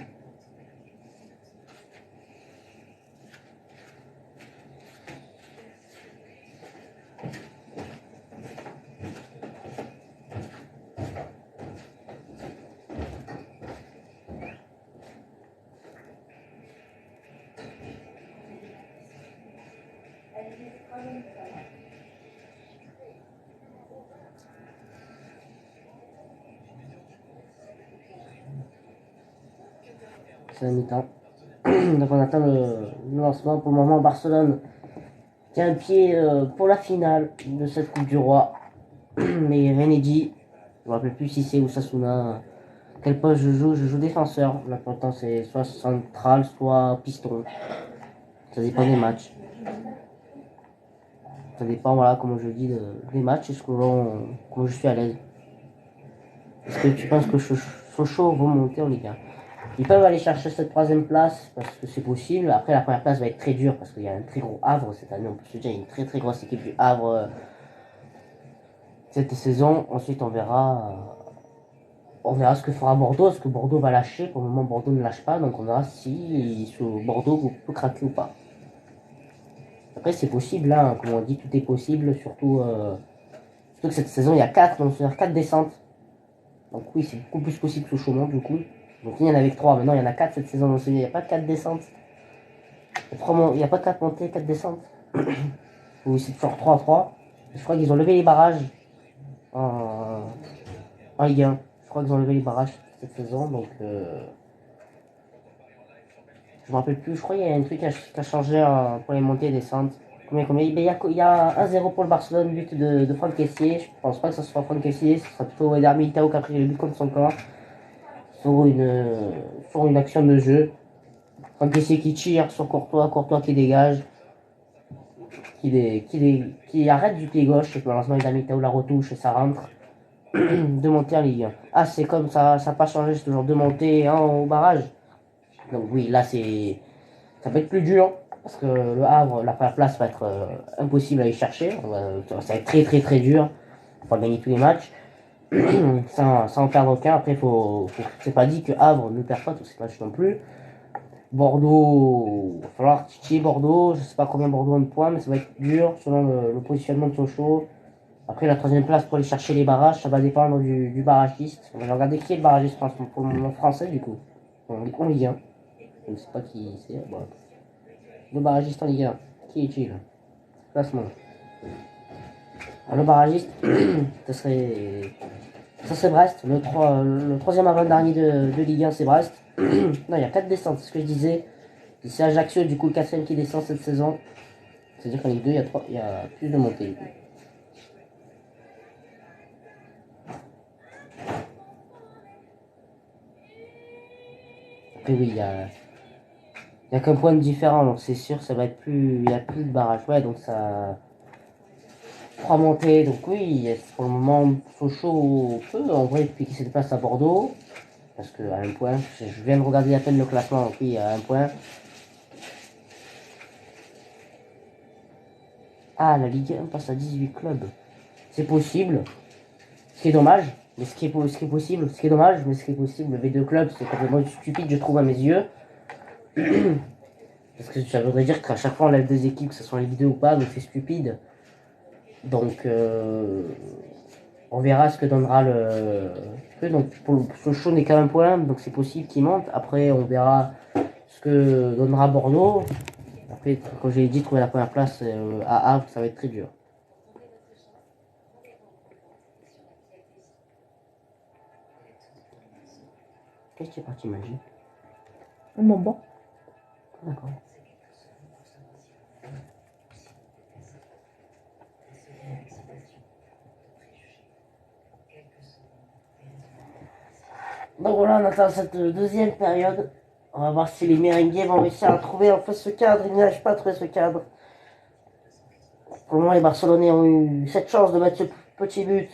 C'est la mi-temps. Donc on attend le lancement. Pour le moment, Barcelone tient un pied pour la finale de cette Coupe du Roi. Mais rien n'est dit. Je ne me rappelle plus si c'est Osasuna. Quel poste je joue? Je joue défenseur. L'important c'est soit central, soit piston. Ça dépend des matchs. Ça dépend, voilà, comme je dis, des matchs et comment je suis à l'aise. Est-ce que tu penses que Sochaux vont monter en Ligue 1? Ils peuvent aller chercher cette troisième place parce que c'est possible. Après, la première place va être très dure parce qu'il y a un très gros Havre cette année. On peut se dire, il y a une très très grosse équipe du Havre cette saison. Ensuite, on verra ce que fera Bordeaux. Est-ce que Bordeaux va lâcher? Pour le moment, Bordeaux ne lâche pas. Donc, on verra si Bordeaux peut craquer ou pas. Après, c'est possible, hein, comme on dit, tout est possible. Surtout que cette saison, il y a 4 descentes. Donc, oui, c'est beaucoup plus possible que Chaumont, du coup. Donc, il y en avait que 3. Maintenant, il y en a 4 cette saison. Donc, il n'y a pas 4 descentes. Il n'y a pas 4 montées, 4 descentes. Oui, c'est toujours 3-3. Je crois qu'ils ont levé les barrages en, en Ligue 1. Je crois qu'ils ont levé les barrages cette saison. Donc, je me rappelle plus. Je crois qu'il y a un truc qui a changé pour les montées et descentes. Combien il y a 1-0 pour le Barcelone, but de Franck Kessié. Je pense pas que ce soit Franck Kessié. Ce sera plutôt Eder Militao qui a pris le but contre son corps. Sur une action de jeu. Franck Kessié qui tire sur Courtois qui dégage. Qui arrête du pied gauche, et que malheureusement il a mis Tao la retouche et ça rentre. De monter en Ligue 1. Ah, c'est comme ça, ça n'a pas changé, c'est toujours de monter au barrage. Donc oui, là ça va être plus dur, parce que le Havre, la première place va être impossible à aller chercher. Ça va être très très très dur pour gagner tous les matchs. sans en perdre aucun. Après, c'est pas dit que Havre ne perd pas tous ces matchs non plus. Bordeaux, il va falloir titiller Bordeaux. Je sais pas combien Bordeaux a de points, mais ça va être dur selon le positionnement de Sochaux. Après, la troisième place pour aller chercher les barrages, ça va dépendre du barragiste. On va regarder qui est le barragiste pour le moment français, du coup. En Ligue 1. Je ne sais pas qui c'est. Bon. Le barragiste en Ligue 1. Qui est-il? Classement. Alors, le barragiste, ça serait Brest. Le troisième avant-dernier de Ligue 1, c'est Brest. Non, il y a 4 descentes, c'est ce que je disais. C'est Ajaccio, du coup, le quatrième qui descend cette saison. C'est-à-dire qu'en Ligue 2, il y a plus de montées. Du coup. Après, oui, il y a qu'un point de différent, donc c'est sûr, ça va être plus. Il n'y a plus de barrage. Ouais, donc ça. 3 montées, donc oui, pour le moment, Sochaux peut, en vrai, piquer cette place à Bordeaux. Parce qu'à un point, je viens de regarder à peine le classement, donc oui, à un point. Ah, la Ligue 1 passe à 18 clubs. C'est possible. Ce qui est dommage, mais ce qui est possible, ce qui est dommage, mais ce qui est possible, le V2 club, c'est complètement stupide, je trouve, à mes yeux. Parce que ça voudrait dire qu'à chaque fois on lève deux équipes, que ce soit en Ligue 2 ou pas, donc c'est stupide. Donc on verra ce que donnera le. Donc pour Sochaux n'est qu'à un point, donc c'est possible qu'il monte. Après on verra ce que donnera Bordeaux. Après, comme j'ai dit, trouver la première place à Havre, ça va être très dur. Qu'est-ce qui est parti, Magie? Bon, bon. D'accord. Donc voilà, on attend cette deuxième période. On va voir si les Merengues vont réussir à trouver en fait ce cadre. Ils n'arrivent pas à trouver ce cadre. Pour le moment, les Barcelonais ont eu cette chance de mettre ce petit but.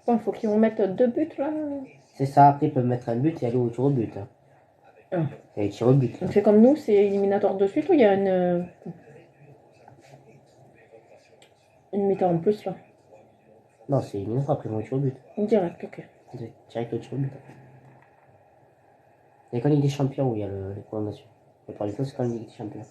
Bon, il faut qu'ils remettent 2 buts là. C'est ça, après ils peuvent mettre un but et aller au tir au but. Ah. Et tir au but. On fait comme nous, c'est éliminatoire de suite ou il y a une mi-temps en plus là? Non, c'est une fois après ils vont au tir au but. Direct, ok. Direct au tir au but. Il y a quand Ligue des Champions où il y a les prolongations. La plupart du temps, c'est quand Ligue des Champions.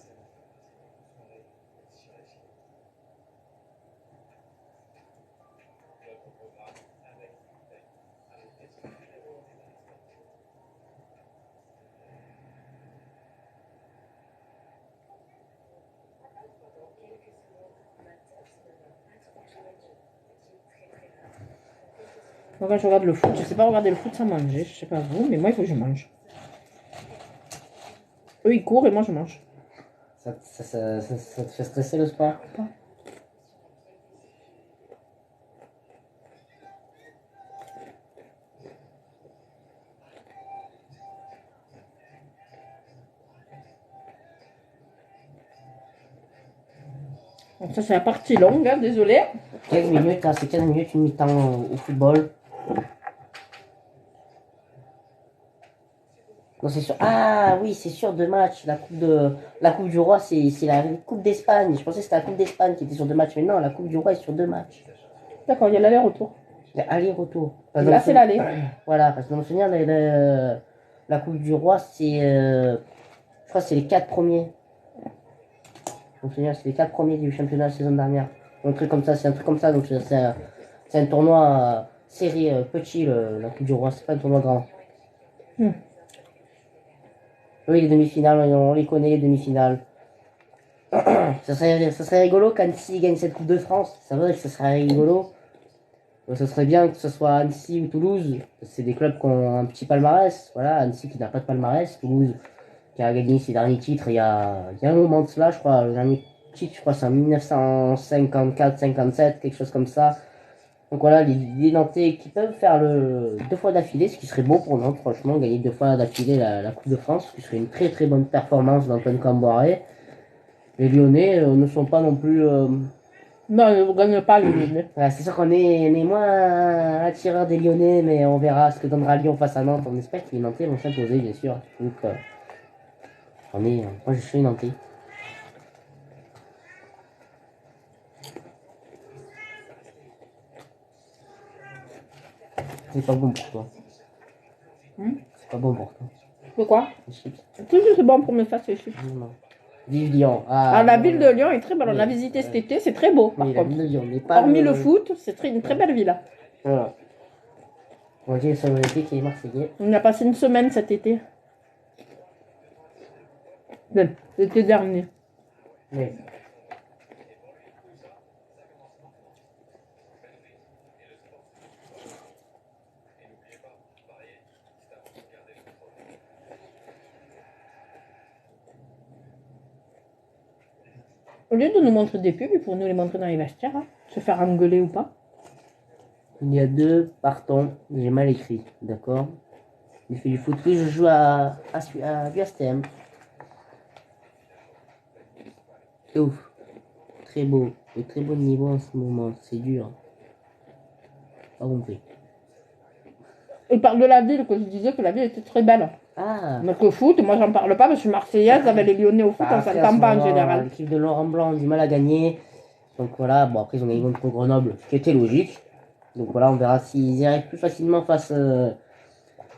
Donc, quand je regarde le foot, je sais pas regarder le foot sans manger. Je sais pas vous, mais moi il faut que je mange. Eux ils courent et moi je mange. Ça te fait stresser le sport? Pas. Donc ça c'est la partie longue, hein, désolé. 15 minutes, hein, c'est 15 minutes, une mi-temps au football. Non, c'est sûr. Ah oui, c'est sûr, 2 matchs. La coupe du Roi, c'est la Coupe d'Espagne. Je pensais que c'était la Coupe d'Espagne qui était sur 2 matchs, mais non, la Coupe du Roi est sur 2 matchs. D'accord, il y a l'aller-retour. Il y a aller-retour. Là c'est l'aller. Voilà, parce que dans mon souvenir, la Coupe du Roi, c'est. Je crois que c'est les 4 premiers. Dans mon souvenir, c'est les 4 premiers du championnat la saison dernière. Un truc comme ça, c'est un truc comme ça. Donc c'est un tournoi serré, petit, la Coupe du Roi. C'est pas un tournoi grand. Oui, les demi-finales, on les connaît, les demi-finales. Ça serait rigolo qu'Annecy gagne cette Coupe de France. C'est vrai que ça serait rigolo. Ce serait bien que ce soit Annecy ou Toulouse. C'est des clubs qui ont un petit palmarès. Voilà, Annecy qui n'a pas de palmarès. Toulouse qui a gagné ses derniers titres il y a un moment de cela, je crois. Le dernier titre, je crois, c'est en 1954-57, quelque chose comme ça. Donc voilà, les Nantais qui peuvent faire 2 fois d'affilée, ce qui serait beau pour Nantes, franchement, gagner 2 fois d'affilée la Coupe de France, ce qui serait une très très bonne performance d'Antoine Camboiré. Les Lyonnais ne sont pas non plus. Non, ils ne gagnent pas les Lyonnais. Voilà, c'est sûr qu'on est moins attireurs des Lyonnais, mais on verra ce que donnera Lyon face à Nantes. On espère que les Nantais vont s'imposer, bien sûr. Donc, moi je suis Nantais. C'est pas bon pour toi. C'est pas bon pour toi. De quoi? Les chips. Toujours c'est bon pour me faire ces chips. Non. Vive Lyon. Ah, la ville de Lyon est très belle. On l'a visité cet été, c'est très beau. Par Oui, la contre. ville de Lyon n'est pas. Hormis le foot, c'est une très belle ville. Voilà. On dit sur l'été qui est marseillais. On a passé une semaine cet été. L'été dernier. Oui. Au lieu de nous montrer des pubs, ils pourraient nous les montrer dans les vestiaires, hein. Se faire engueuler ou pas. Il y a 2 partants, j'ai mal écrit, d'accord. Il fait du foot, oui, je joue à l'USTM. C'est ouf. Très beau. De très bon niveau en ce moment. C'est dur. Pas compris. Il parle de la ville, que je disais que la ville était très belle. Ah. Mais que foot, moi j'en parle pas parce que je suis marseillaise, avec les Lyonnais au foot, Bah, on après, s'entend pas en général. l'équipe de Laurent Blanc a du mal à gagner. Donc voilà, bon après ils ont gagné contre Grenoble, ce qui était logique. Donc voilà, on verra s'ils y arrivent plus facilement face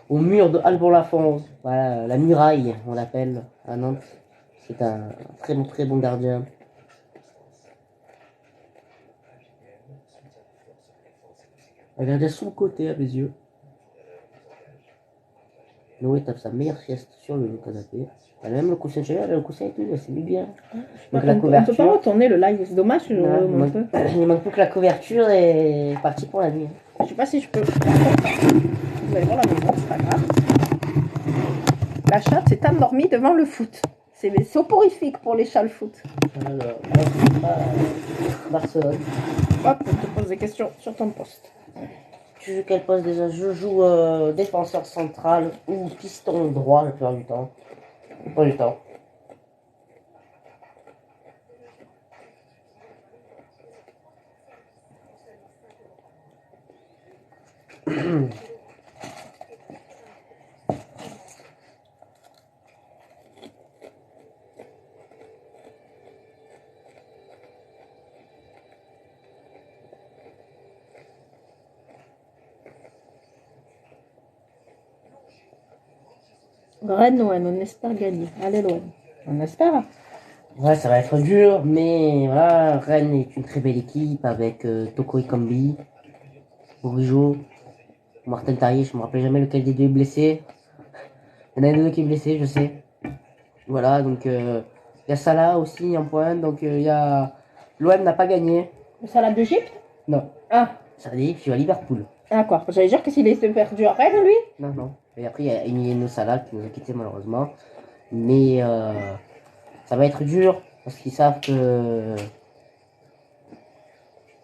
au mur de Alban-Lafont. Voilà, la muraille, on l'appelle à Nantes. C'est un très bon gardien. Un gardien sous le côté à mes yeux. Noé tape sa meilleure sieste sur le canapé. Elle a même le coussin chez elle, le coussin et tout, c'est bien. Donc la On peut couverture. pas retourner le live, c'est dommage. Il manque plus que la couverture et parti pour la nuit. Je sais pas si je peux. Vous allez voir la maison, c'est pas grave. La chatte s'est endormie devant le foot. C'est soporifique pour les chats le foot. Alors, Barcelone. Hop, je te pose des questions sur ton poste. Tu joues quel poste déjà? Je joue défenseur central ou piston droit la plupart du temps. Pas du temps. Rennes, on espère gagner. Allez, loin. On espère. Ouais, ça va être dur, mais voilà, Rennes est une très belle équipe avec Toko Ekambi, Orijo, Martin Tarier, je me rappelle jamais lequel des deux est blessé. Il y en a un des deux qui est blessé, je sais. Voilà, donc il y a Salah aussi en pointe, donc il y a... L'OM n'a pas gagné. Le salade d'Égypte? Non. Ah, Ça dit, je suis à Liverpool. d'accord. J'allais dire que s'il était perdu à Rennes, lui. Non. Et après, il y a Emiliano Salah qui nous a quittés malheureusement. Mais ça va être dur parce qu'ils savent que.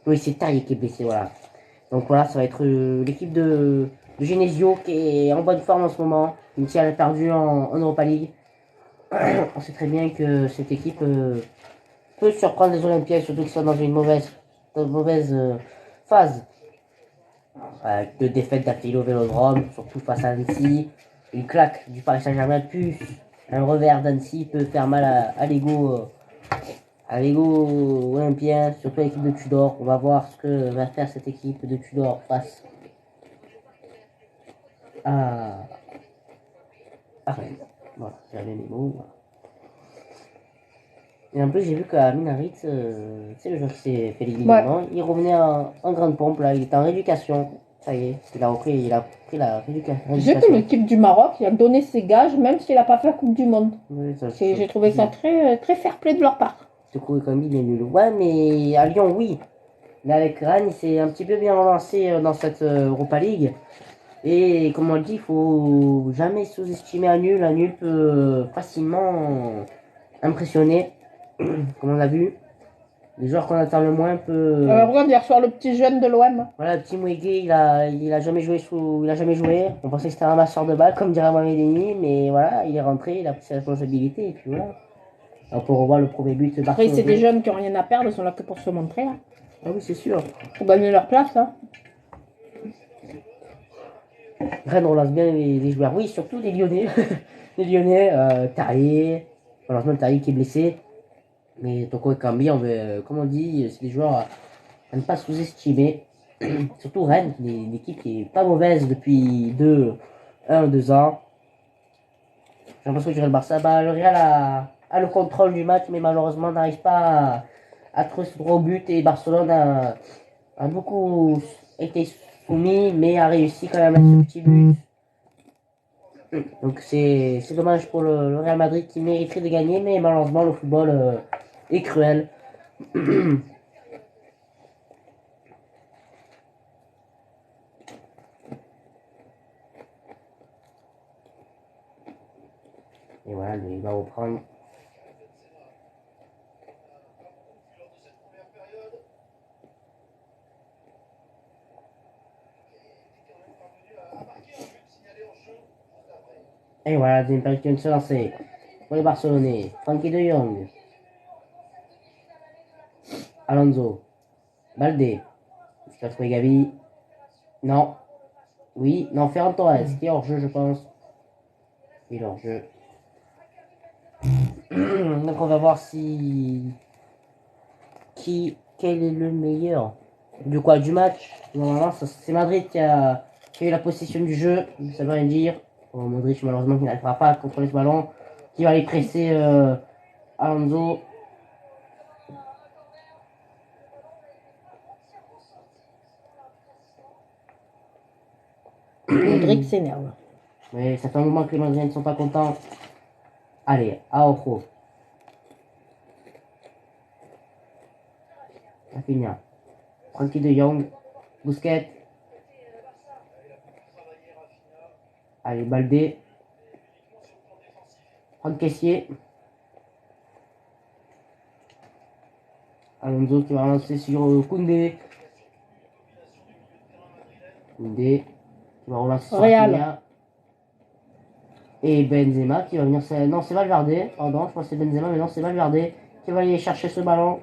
Oui, c'est Taille qui est blessé, voilà. Donc voilà, ça va être l'équipe de Genesio qui est en bonne forme en ce moment, même si elle a perdu en Europa League. On sait très bien que cette équipe peut surprendre les Olympiens, surtout qu'ils sont dans une mauvaise phase. Avec 2 défaites d'affilée au Vélodrome, surtout face à Annecy. Une claque du Paris Saint-Germain, plus un revers d'Annecy peut faire mal à l'ego olympien, surtout l'équipe de Tudor. On va voir ce que va faire cette équipe de Tudor face à Rennes. Voilà, j'avais mes mots. Et en plus, j'ai vu qu'à Minarit, c'est le joueur qui s'est fait les ligaments. Il revenait en grande pompe, là, il était en rééducation. Ça y est, il a pris la rééducation. J'ai que l'équipe du Maroc, il a donné ses gages, même s'il n'a pas fait la Coupe du Monde. Oui, J'ai trouvé ça très fair play de leur part. Ce coup est comme il est nul. Ouais, mais à Lyon, oui. Mais avec Rennes, il s'est un petit peu bien relancé dans cette Europa League. Et comme on le dit, il faut jamais sous-estimer un nul. Un nul peut facilement impressionner, comme on a vu. Les joueurs qu'on attend le moins peut. Regarde hier soir le petit jeune de l'OM. Voilà, le petit Mouégé, il a jamais joué il a jamais joué. On pensait que c'était un ramasseur de balles, comme dirait Mohamed Eni, mais voilà, il est rentré, il a pris ses responsabilités, et puis voilà. On peut revoir le premier but de Après, Barcelone. c'est des jeunes qui n'ont rien à perdre, ils sont là que pour se montrer. Hein. Ah oui, c'est sûr. Pour gagner leur place. Hein. Rennes relance bien les joueurs. Oui, surtout les Lyonnais. Les Lyonnais, Tarier. Malheureusement, Tarier qui est blessé. Mais Toko et Kambi, comme on dit, c'est des joueurs à ne pas sous-estimer. Surtout Rennes, une équipe qui est pas mauvaise depuis 1 ou 2 ans. J'ai l'impression que le Barça, le Real a le contrôle du match, mais malheureusement n'arrive pas à trouver ce gros but. Et Barcelone a beaucoup été soumis, mais a réussi quand même à mettre ce petit but. Donc c'est dommage pour le Real Madrid qui mériterait de gagner, mais malheureusement le football est cruel. Et voilà, il va reprendre. Et voilà, deuxième période qui vient de se lancer. Pour les Barcelonais. Frankie de Jong. Alonso. Baldé. Est-ce qu'il va trouver Gavi? Non. Oui. Non, Ferran Torres. Qui est hors jeu, je pense. Il est hors jeu. Donc on va voir si... Quel est le meilleur du quoi du match. Normalement, c'est Madrid qui a eu la possession du jeu. Ça veut rien dire. Bon, Modric, malheureusement, qui n'arrivera pas à contrôler ce ballon. Qui va aller presser Alonso. Modric s'énerve. Mais ça fait un moment que les Madridiens ne sont pas contents. Allez, Aojo. Rafinha. Frankie de Jong. Busquets. Allez, Baldé. Franck Kessier. Alonso qui va lancer sur Koundé. Koundé qui va relancer sur Real. Rafinha. Et Benzema qui va venir... Non, c'est Valverde. Pardon, je pense que c'est Benzema, mais non, c'est Valverde qui va aller chercher ce ballon.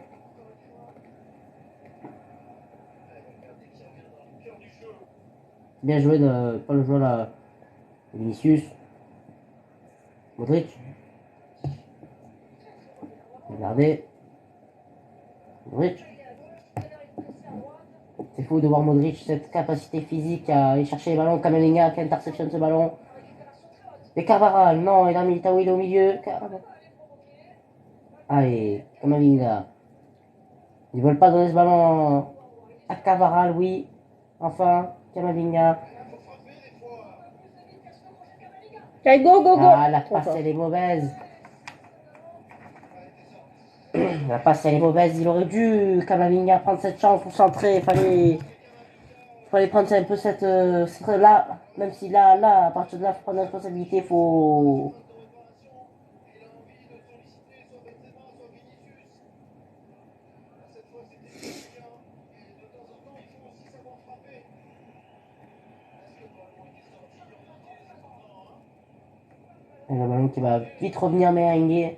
Bien joué de pas le joueur là. Vinicius. Modric. Regardez. Modric. C'est fou de voir Modric, cette capacité physique à aller chercher les ballons. Camavinga qui interceptionne ce ballon. Et Carvajal, non, il a Militao, il est au milieu. Allez, Camavinga. Ils veulent pas donner ce ballon à Carvajal, oui. Enfin, Camavinga. Allez, go, go, go. Ah, la passe, elle est mauvaise. La passe, elle est mauvaise. Il aurait dû, Camavinga, prendre cette chance pour centrer. Fallait prendre un peu cette là. Même si là, à partir de là, il faut prendre la responsabilité. Il faut... Et le ballon qui va vite revenir merengue.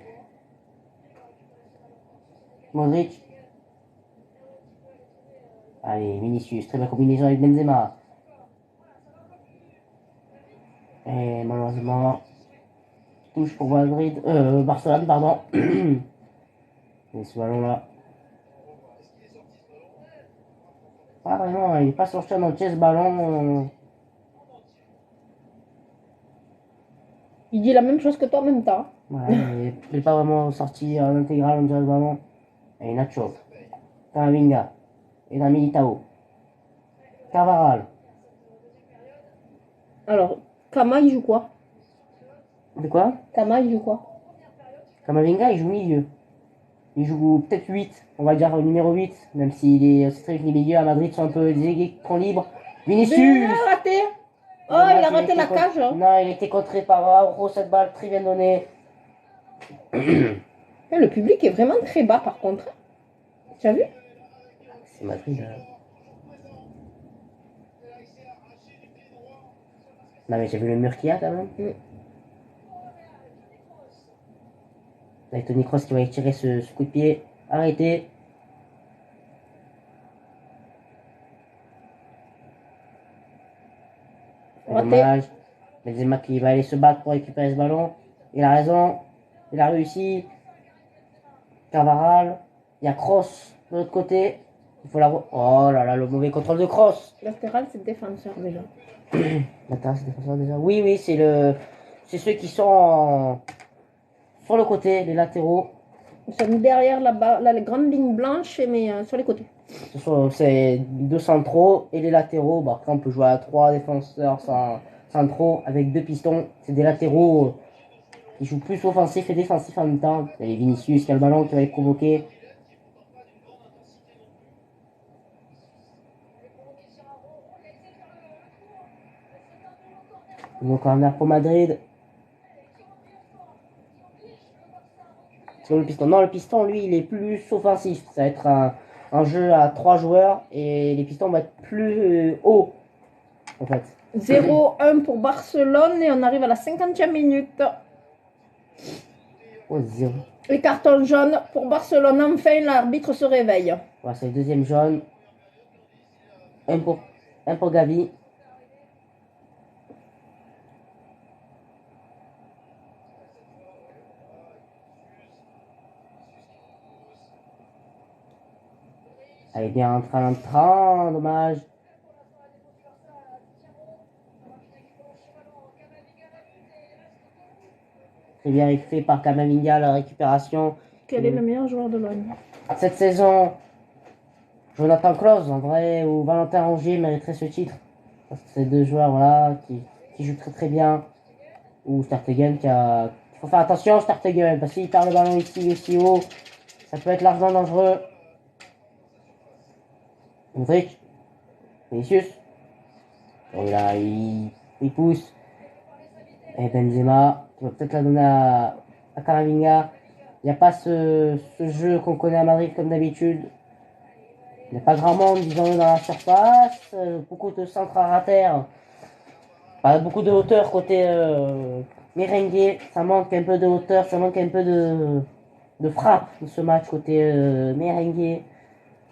Modric. Allez, Vinicius, très belle combinaison avec Benzema. Et malheureusement, touche pour Madrid, Barcelone, pardon. Et ce ballon-là. Pas vraiment, il est pas sorti en entier ce ballon. Il dit la même chose que toi en même temps. Ouais, il n'est pas vraiment sorti en intégral, on dirait le ballon. Et Nacho. Camavinga. Et là, Militao. Carvajal. Alors, Kama, il joue quoi? De quoi? Kama, il joue quoi? Camavinga, il joue milieu. Il joue peut-être 8, on va dire numéro 8, même s'il est aussi très milieu. À Madrid, sont un peu des équipes libres. Vinicius! Il a raté! Oh, il a raté la cage. Hein. Non, il a été contré par Auro, cette balle très bien donnée. Le public est vraiment très bas par contre. Tu as vu? C'est Madrid. Hein. Non, mais j'ai vu le mur qu'il y a quand même. Avec Tony Kroos qui va tirer ce coup de pied. Arrêtez. Dommage. Benzema qui va aller se battre pour récupérer ce ballon. Il a raison. Il a réussi. Carvajal. Il y a Kroos de l'autre côté. Il faut la... Oh là là, le mauvais contrôle de Kroos. Latéral, c'est le défenseur déjà. Latéral, c'est le défenseur déjà. Oui, oui, c'est ceux qui sont sur le côté, les latéraux. Ils sont derrière la grande ligne blanche, mais sur les côtés. C'est deux centraux et les latéraux. Bah, après, on peut jouer à 3 défenseurs centraux avec 2 pistons. C'est des latéraux qui jouent plus offensif et défensif en même temps. Il y a les Vinicius qui a le ballon qui va les provoquer. Donc, corner pour Madrid. Sur le piston. Non, le piston, lui, il est plus offensif. Ça va être un jeu à 3 joueurs et les pistons vont être plus hauts, en fait. 0-1 pour Barcelone et on arrive à la 50e minute. Oh, 0. Et carton jaune pour Barcelone. Enfin, l'arbitre se réveille. Voilà, c'est le deuxième jaune. Un pour Gavi. Elle est bien en train, dommage. Très bien fait par Kamavinga, la récupération. Quel est le meilleur joueur de l'OM? Cette saison, Jonathan Klaus, en vrai, ou Valentin Rongier mériteraient ce titre. Parce que c'est deux joueurs voilà, qui jouent très très bien. Ou Strategen qui a... Il faut faire attention Strategen, parce qu'il perd le ballon ici aussi haut. Ça peut être largement dangereux. Modric. Vinicius. Et là, il pousse. Et Benzema, qui va peut-être la donner à Camavinga. Il n'y a pas ce jeu qu'on connaît à Madrid comme d'habitude. Il n'y a pas grand monde, disons, dans la surface. Beaucoup de centres à terre. Pas beaucoup de hauteur côté merengue. Ça manque un peu de hauteur, ça manque un peu de frappe de ce match côté merengue.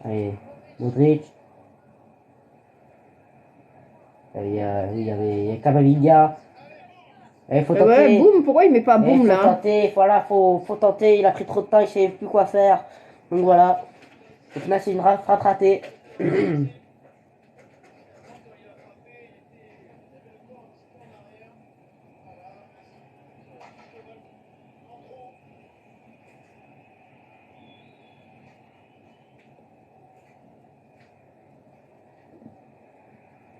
Allez, Modric. Il y a Camavinga. Il faut tenter. Ouais, boum, pourquoi il met pas boum là? Faut tenter, voilà, faut tenter. Il a pris trop de temps, il savait plus quoi faire. Donc voilà. Donc là, c'est une frappe ratée.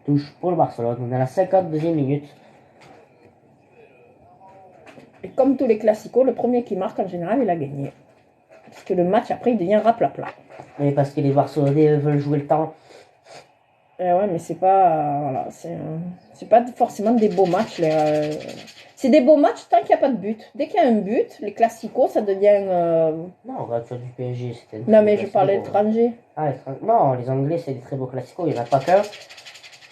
Touche pour le Barcelone. On est à la 52e minute. Et comme tous les classicos, le premier qui marque en général, il a gagné. Parce que le match après, il devient raplapla. Mais parce que les Barcelonais veulent jouer le temps. Ouais, mais c'est pas, voilà, c'est pas forcément des beaux matchs. C'est des beaux matchs tant qu'il n'y a pas de but. Dès qu'il y a un but, les classicos, ça devient. Non, regarde, tu as du PSG, c'était. Non, mais je parlais étranger. Ah, non, les Anglais, c'est des très beaux classicos. Il n'y en a pas qu'un.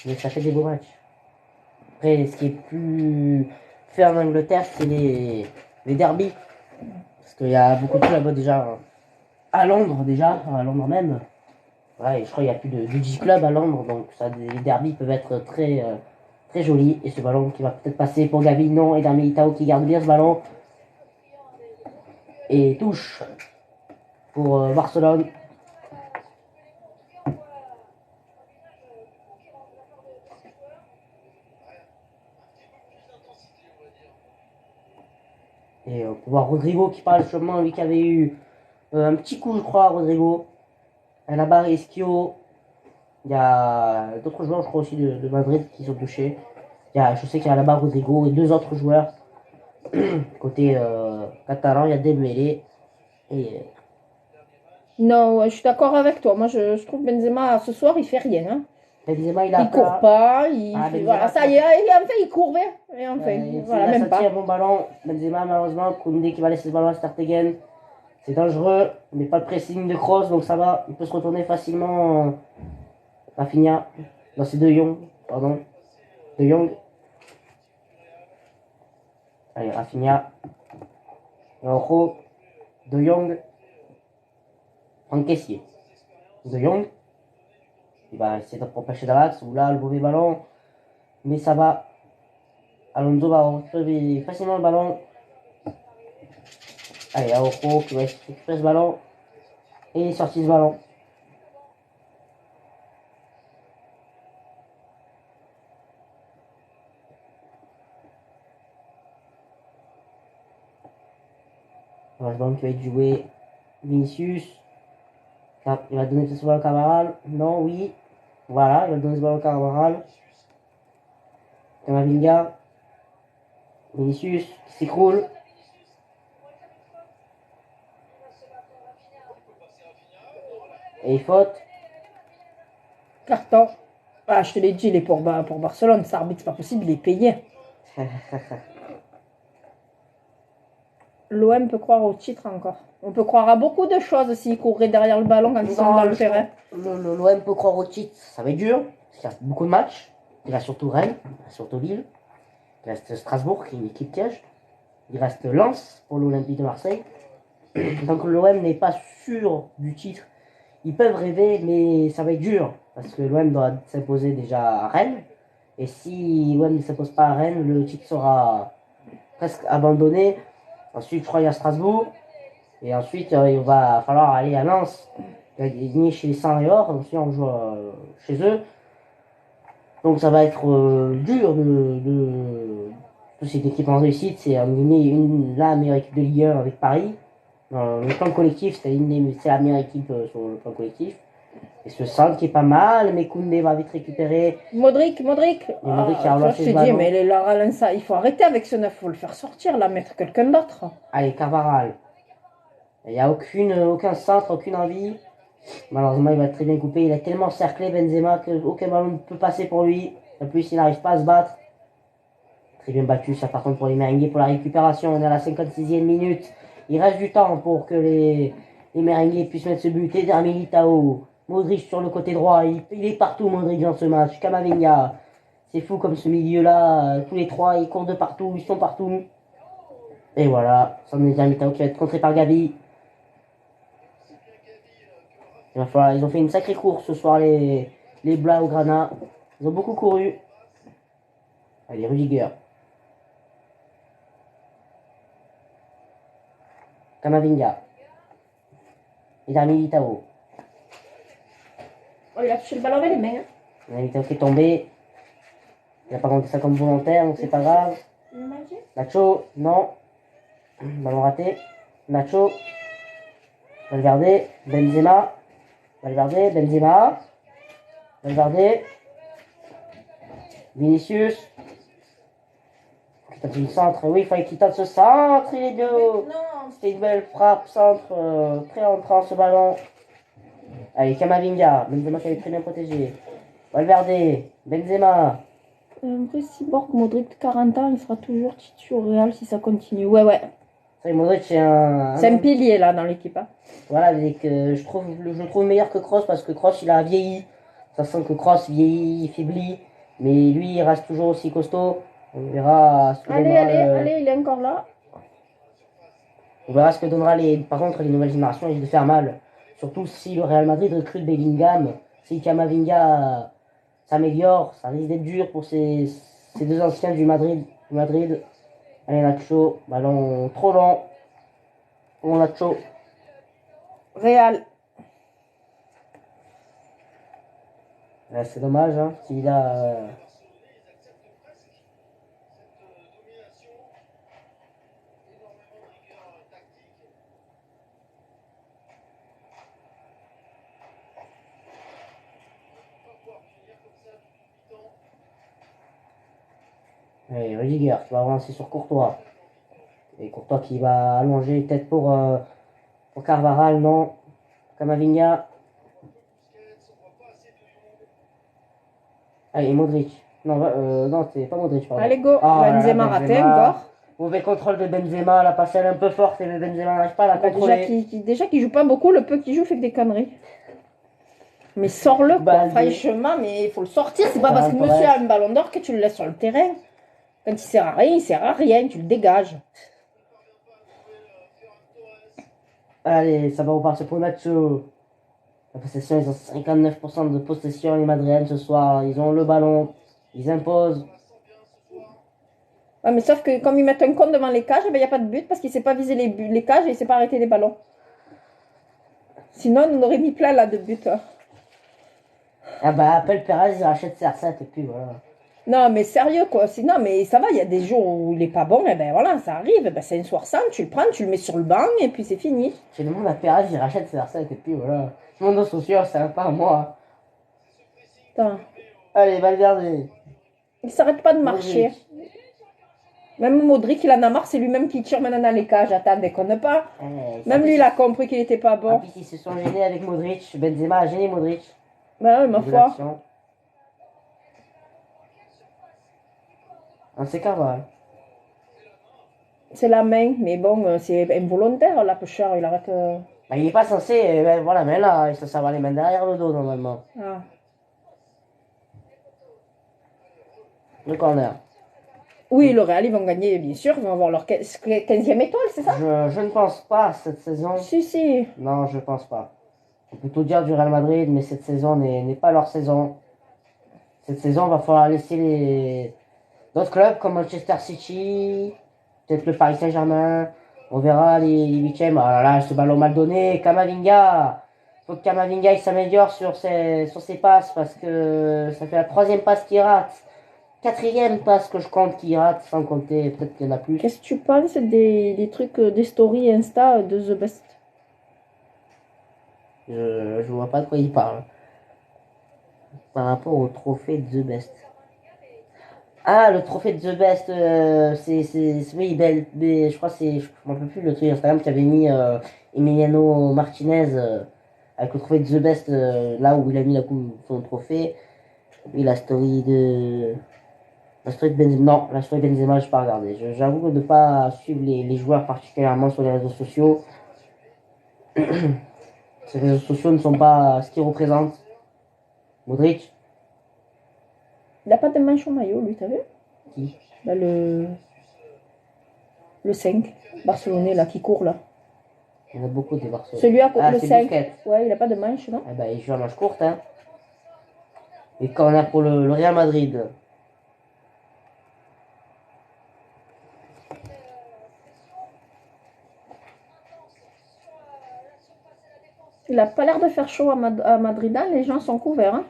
Mais ça fait des beaux matchs. Après, ce qui est plus fait en Angleterre, c'est les derbies. Parce qu'il y a beaucoup de clubs déjà à Londres, à Londres même. Ouais, je crois qu'il y a plus de 10 clubs à Londres, donc ça, les derbies peuvent être très, très jolis. Et ce ballon qui va peut-être passer pour Gavi, non, et Militao qui garde bien ce ballon. Et touche pour Barcelone. Et on peut voir Rodrigo qui parle sûrement, lui qui avait eu un petit coup, je crois, Rodrigo. Là-bas, Ischio. Il y a d'autres joueurs, je crois aussi, de Madrid qui sont touchés. Je sais qu'il y a là-bas Rodrigo et deux autres joueurs. Côté catalan, il y a Dembélé. Et... Non, ouais, je suis d'accord avec toi. Moi, je trouve Benzema, ce soir, il fait rien. Hein. Benzema, il court pas. Voilà, ça y est, il court bien. Et enfin, voilà, il a même pas. un bon ballon. Benzema, malheureusement, Koundé qui va laisser le ballon à Strategen. C'est dangereux, mais pas de pressing de cross, donc ça va. Il peut se retourner facilement. Rafinha, non, c'est De Jong, pardon. De Jong. Allez, Rafinha. Rojo. De Jong. Franck Kessié. De Jong. Il va essayer de empêcher Dallax. Ou là, le mauvais ballon. Mais ça va. Alonso va retrouver facilement le ballon. Allez, Rojo qui va récupérer ce ballon. Et il est sorti ce ballon. Le ballon qui va être joué. Vinicius. Il va donner ce ballon au Camaral. Non, oui. Voilà, il va donner ce ballon au Camaral. Camavinga. Vinicius qui s'écroule. Et faute. Carton. Ah, je te l'ai dit, il est pour Barcelone. Ça arbitre, c'est pas possible, il est payé. L'OM peut croire au titre encore. On peut croire à beaucoup de choses s'ils courraient derrière le ballon quand ils sont dans le terrain. L'OM peut croire au titre, ça va être dur, parce qu'il y a beaucoup de matchs. Il reste surtout Rennes, il reste surtout Lille, il reste Strasbourg qui est une équipe piège, il reste Lens pour l'Olympique de Marseille. Donc l'OM n'est pas sûr du titre. Ils peuvent rêver, mais ça va être dur parce que l'OM doit s'imposer déjà à Rennes. Et si l'OM ne s'impose pas à Rennes, le titre sera presque abandonné. Ensuite, je crois qu'il y a Strasbourg. Et ensuite, il va falloir aller à Lens, gagner chez les Saint-Réor. Ensuite, on joue chez eux. Donc, ça va être dur de cette équipe en réussite. C'est gagner la meilleure équipe de Ligue 1 avec Paris. Dans le plan collectif, c'est la meilleure équipe sur le plan collectif. Et ce centre qui est pas mal, mais Koundé va vite récupérer. Modric. Modric qui a relancé Je le te dis, ballon. mais il faut arrêter avec ce neuf, il faut le faire sortir, là, mettre quelqu'un d'autre. Allez, Carvajal. Il n'y a aucun centre, aucune envie. Malheureusement, il va être très bien coupé. Il est tellement cerclé, Benzema, qu'aucun ballon ne peut passer pour lui. En plus, il n'arrive pas à se battre. Très bien battu, ça par contre pour les Merengues pour la récupération. On est à la 56e minute. Il reste du temps pour que les Merengues puissent mettre ce but. Eder Militao. Modric sur le côté droit. Il est partout, Modric, dans ce match. Camavinga. C'est fou comme ce milieu-là. Tous les trois, ils courent de partout. Ils sont partout. Et voilà. Son Eder Militao qui va être contré par Gavi. Ils ont fait une sacrée course ce soir, les Blaugrana. Ils ont beaucoup couru. Allez, Rudiger. Camavinga. Eder Militao. Oh, il a touché le ballon avec les mains. Eder Militao qui est tombé. Il n'a pas compté ça comme volontaire, donc c'est pas grave. Nacho, non. Ballon raté. Nacho. Valverde. Benzema. Valverde. Benzema. Valverde. Vinicius. Il tente une centre. Oui, il fallait qu'il tente ce centre. Il est de haut. C'était une belle frappe, centre, très entrant ce ballon. Allez, Camavinga. Benzema qui avait très bien protégé. Valverde. Benzema. Un vrai cyborg, Modric, 40 ans, il sera toujours titulaire au Real si ça continue. Ouais. C'est Modric, c'est un pilier là dans l'équipe. Hein. Voilà, je le trouve meilleur que Kroos parce que Kroos il a vieilli. Ça sent que Kroos vieillit, faiblit. Mais lui, il reste toujours aussi costaud. On verra ce que Allez, il est encore là. On verra ce que donnera par contre les nouvelles générations. Ils risquent de faire mal. Surtout si le Real Madrid recrute Bellingham. Si Camavinga s'améliore, ça risque d'être dur pour ces deux anciens du Madrid. Allez, Nacho. Ballon trop long. Bon, Nacho. Real. Là, c'est dommage, hein. S'il a. Allez, Rudiger qui va relancer sur Courtois. Et Courtois qui va allonger peut-être pour Carvajal, non. Camavinga. Allez, Modric. Non, c'est pas Modric, pardon. Allez, go. Benzema raté encore. Mauvais contrôle de Benzema, la passe elle est un peu forte et Benzema n'arrive pas à la contrôler. Déjà qu'il joue pas beaucoup, le peu qu'il joue fait que des conneries. Mais sors-le, quoi. Franchement, mais il faut le sortir. C'est pas parce que monsieur a un ballon d'or que tu le laisses sur le terrain. Quand il sert à rien, il sert à rien. Tu le dégages. Allez, ça va repartir pour Nacho. La possession, ils ont 59% de possession, les Madriennes ce soir. Ils ont le ballon. Ils imposent. Ouais, mais sauf que comme ils mettent un compte devant les cages, il n'y a pas de but parce qu'il ne sait pas viser les cages et il ne sait pas arrêter les ballons. Sinon, on aurait mis plein là de buts. Hein. Ah bah, appelle Perez, il rachète CR7 et puis voilà. Non, mais sérieux quoi. Sinon, mais ça va, il y a des jours où il n'est pas bon, et ben voilà, ça arrive. Ben, c'est une soir sans, tu le prends, tu le mets sur le banc et puis c'est fini. Je demande à Perez, il rachète CR7 et puis voilà. Tout le monde sont sûrs, c'est pas à moi. Attends. Allez, Valverde. Il s'arrête pas de marcher. Même Modric, il en a marre, c'est lui-même qui tire maintenant dans les cages. Attends, déconne pas. Même lui, il a compris qu'il n'était pas bon. Et puis, ils se sont gênés avec Modric. Benzema a gêné Modric. Bah oui, ma foi. C'est Carval. C'est la main, mais bon, c'est involontaire, la pêcheur, il arrête... Bah, il n'est pas censé, voilà, mais là, il est censé avoir les mains derrière le dos, normalement. Ah. Le corner. Oui, le Real, ils vont gagner, bien sûr. Ils vont avoir leur 15e étoile, c'est ça? Je ne pense pas cette saison. Si, si. Non, je pense pas. On peut tout dire du Real Madrid, mais cette saison n'est pas leur saison. Cette saison, il va falloir laisser d'autres clubs comme Manchester City, peut-être le Paris Saint-Germain. On verra les huitièmes. Oh là là, ce ballon mal donné. Kamavinga. Il faut que Kamavinga il s'améliore sur ses passes parce que ça fait la troisième passe qu'il rate. Quatrième passe que je compte qu'il rate, sans compter, peut-être qu'il y en a plus. Qu'est-ce que tu penses des trucs, des stories Insta de The Best? Je vois pas de quoi il parle. Par rapport au trophée de The Best. Ah, le trophée de The Best, oui, je crois que je m'en rappelle plus le truc Instagram qui avait mis Emiliano Martinez avec le trophée de The Best, là où il a mis son trophée. Et la story de Benzema, non, la story de Benzema, je n'ai pas regardé. J'avoue de ne pas suivre les joueurs particulièrement sur les réseaux sociaux. Ces réseaux sociaux ne sont pas ce qu'ils représentent. Modric, Il n'a pas de manche au maillot, lui, t'as vu? qui? Bah, le 5, Barcelonais, là, qui court, là. Il y en a beaucoup des Barcelonais. Celui à Ah, le c'est 5. Busquets. Ouais, il n'a pas de manche, non? Eh ben, il joue à manche courte, hein. Et corner pour le Real Madrid. Il n'a pas l'air de faire chaud à Madrid, hein. Les gens sont couverts, hein.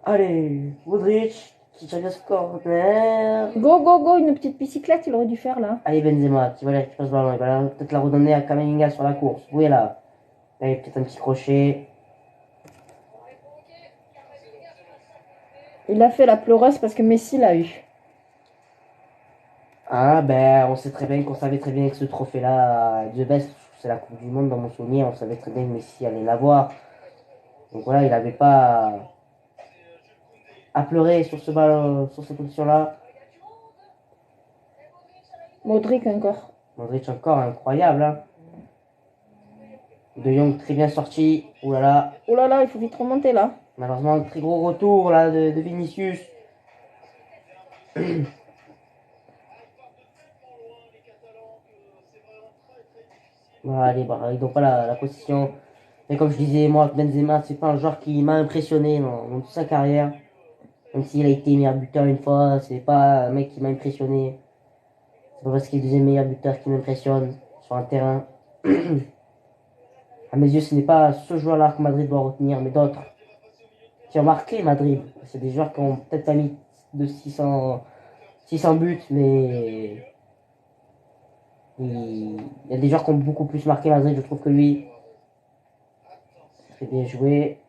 Allez, Modric, qui tire ce corner. Go, go, go, une petite bicyclette, il aurait dû faire, là. Allez, Benzema, qui va aller récupérer ce ballon. Il va peut-être la redonner à Kamavinga sur la course. Oui, là. Allez, peut-être un petit crochet. Il a fait la pleureuse parce que Messi l'a eu. Ah, ben, on sait très bien qu'on savait très bien que ce trophée-là, The Best, c'est la Coupe du Monde dans mon souvenir. On savait très bien que Messi allait l'avoir. Donc voilà, il n'avait pas à pleurer sur ce ballon, sur cette option-là. Modric encore. Modric encore incroyable, hein. De Jong très bien sorti. Ouh là là. Oh là là, il faut vite remonter, là. Malheureusement, un très gros retour là de Vinicius. Voilà, ils n'ont pas la position. Mais comme je disais, moi, Benzema, c'est pas un joueur qui m'a impressionné dans toute sa carrière. Même s'il a été meilleur buteur une fois, c'est pas un mec qui m'a impressionné. C'est pas parce qu'il est le deuxième meilleur buteur qui m'impressionne sur un terrain. À mes yeux, ce n'est pas ce joueur-là que Madrid doit retenir, mais d'autres qui ont marqué Madrid. C'est des joueurs qui ont peut-être pas mis de 600 buts, mais il y a des joueurs qui ont beaucoup plus marqué Madrid, je trouve, que lui. Très bien joué.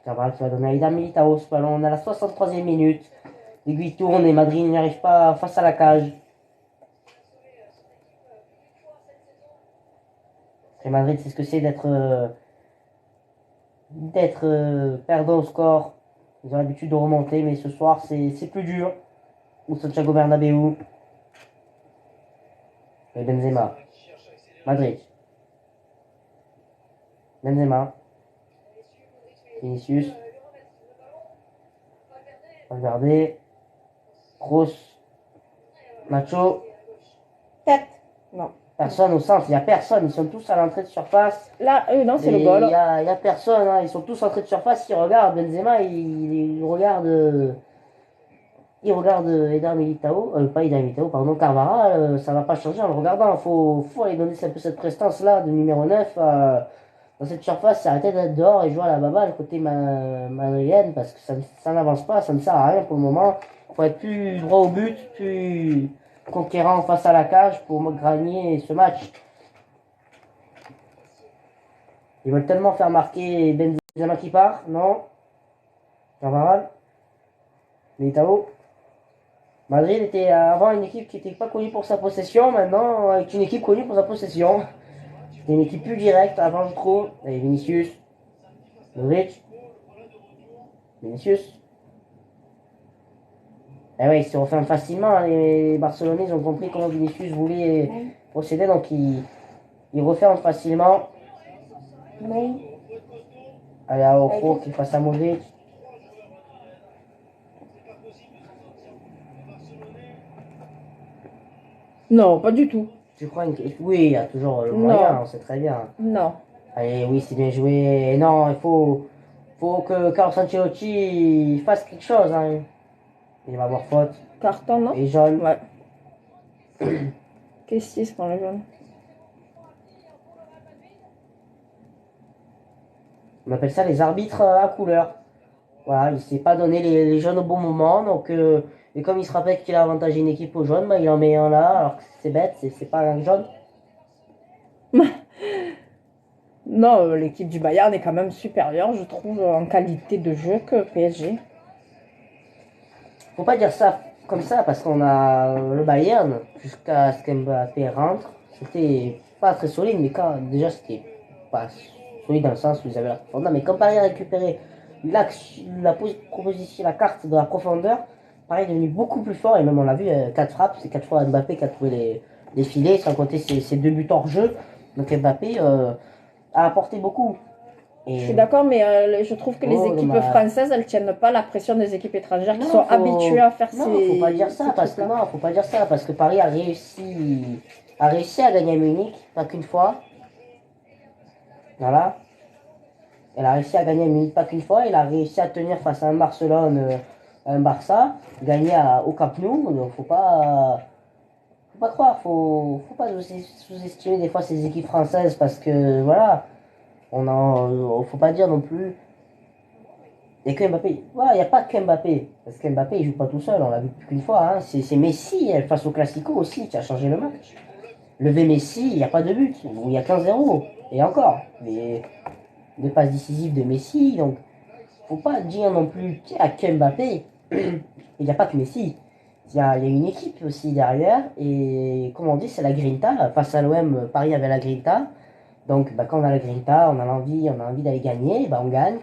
Carvajal qui va donner à Eder Militao ce ballon. On a la 63e minute. L'aiguille tourne et Madrid n'y arrive pas face à la cage. Et Madrid, c'est ce que c'est d'être perdant au score. Ils ont l'habitude de remonter, mais ce soir, c'est plus dur. Au Santiago Bernabéu. Et Benzema. Madrid. Benzema. Vinicius. Regardez. Kroos. Nacho. Tête. Non. Personne au centre, il n'y a personne. Ils sont tous à l'entrée de surface. Là, non, c'est le Et goal. Il y a personne. Hein. Ils sont tous en entrée de surface. Ils regardent Benzema. Il regarde. Il regarde Eder Militao. Pas Eder Militao, pardon. Carvara. Ça va pas changer en le regardant. Faut aller donner un peu cette prestance-là de numéro 9 dans cette surface. Arrêter d'être dehors et jouer à la baba, le côté madrienne. Parce que ça n'avance pas. Ça ne sert à rien pour le moment. Il faut être plus droit au but. Plus conquérant face à la cage pour gagner ce match. Ils veulent tellement faire marquer Benzema qui part, non? Carvajal, Militao. Madrid était avant une équipe qui n'était pas connue pour sa possession, maintenant est une équipe connue pour sa possession. C'était une équipe plus directe avant, je trouve. Allez, Vinicius, Modric, Vinicius. Eh ouais, ils se referment facilement. Les Barcelonais, ils ont compris comment Vinicius voulait procéder, donc ils referment facilement. Non. Allez, à Oro qui fasse à Modric. Non, pas du tout. Tu crois Oui, il y a toujours le Non. moyen, on sait très bien. Non. Allez, oui, c'est bien joué. Non, faut que Carlos Ancelotti fasse quelque chose. Hein. Il va avoir faute. Carton, non? Et jaune. Ouais. Qu'est-ce qui se prend le jaune? On appelle ça les arbitres à couleur. Voilà, il s'est pas donné les jaunes au bon moment. Donc, et comme il se rappelle qu'il a avantagé une équipe au jaune, bah, il en met un là. Alors que c'est bête, c'est pas un jaune. Non, l'équipe du Bayern est quand même supérieure, je trouve, en qualité de jeu que PSG. Faut pas dire ça comme ça parce qu'on a le Bayern jusqu'à ce qu'Mbappé rentre. C'était pas très solide, mais quand déjà c'était pas solide dans le sens où ils avaient la profondeur. Mais quand Paris a récupéré proposition, la carte de la profondeur, Paris est devenu beaucoup plus fort et même on l'a vu, 4 frappes, c'est 4 fois Mbappé qui a trouvé les filets, sans compter ses 2 buts hors jeu. Donc Mbappé a apporté beaucoup. Je suis d'accord, mais je trouve que les équipes françaises, elles tiennent pas la pression des équipes étrangères qui sont habituées à faire non, faut pas dire ça parce que non, faut pas dire ça parce que Paris a réussi à gagner à Munich, pas qu'une fois. Voilà. Elle a réussi à gagner à Munich pas qu'une fois, elle a réussi à tenir face à un Barcelone, un Barça, gagner au Camp Nou, donc faut pas croire, faut pas sous-estimer des fois ces équipes françaises parce que voilà, faut pas dire non plus. Il n'y a que Mbappé. Voilà, il n'y a pas que Mbappé. Parce qu'Mbappé, il joue pas tout seul, on l'a vu plus qu'une fois. Hein. C'est Messi, face au Classico aussi, qui a changé le match. Lever Messi, il n'y a pas de but. Il y a 15-0. Et encore. Mais deux passes décisives de Messi. Donc, faut pas dire non plus qu'il n'y a que Mbappé. Il n'y a pas que Messi. Il y a une équipe aussi derrière. Et comme on dit, c'est la Grinta. Face à l'OM, Paris avait la Grinta. Donc, bah, quand on a la Grinta, on a envie d'aller gagner. Bah, on gagne.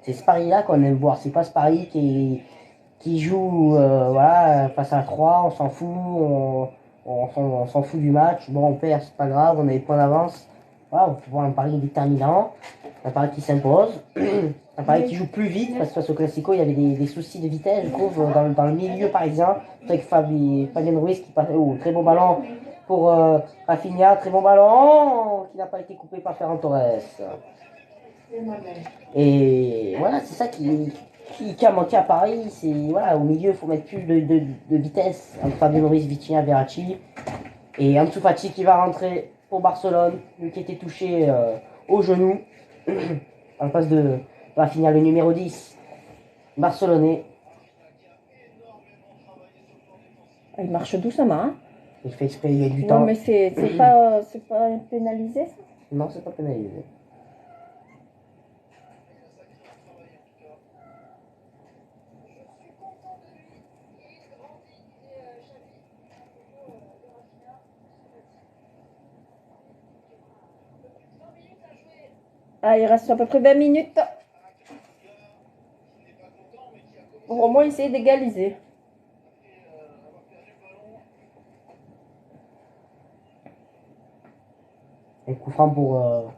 C'est ce pari-là qu'on aime voir. C'est pas ce pari qui joue voilà, face à 3, on s'en fout, on s'en fout du match. Bon, on perd, c'est pas grave, on a des points d'avance. Voilà, on peut voir un pari déterminant, un pari qui s'impose, un pari qui joue plus vite, parce que face au Classico, il y avait des soucis de vitesse, je trouve, dans le milieu parisien. Avec Fabien Ruiz qui passe, très bon ballon pour Rafinha, très bon ballon qui n'a pas été coupé par Ferran Torres. Et voilà, c'est ça qui a manqué à Paris. C'est voilà, au milieu, il faut mettre plus de vitesse entre Fabio Ruiz, Vitinha, Verratti. Et Ansu Fati qui va rentrer pour Barcelone, lui qui était touché au genou. En face de Rafinha, le numéro 10, barcelonais. Il marche doucement, hein. Il fait exprès, il y a du temps. Non, mais c'est pas pénalisé, ça? Non, c'est pas pénalisé. Ah, il reste à peu près 20 minutes. Pour au moins essayer d'égaliser. Un coup franc pour.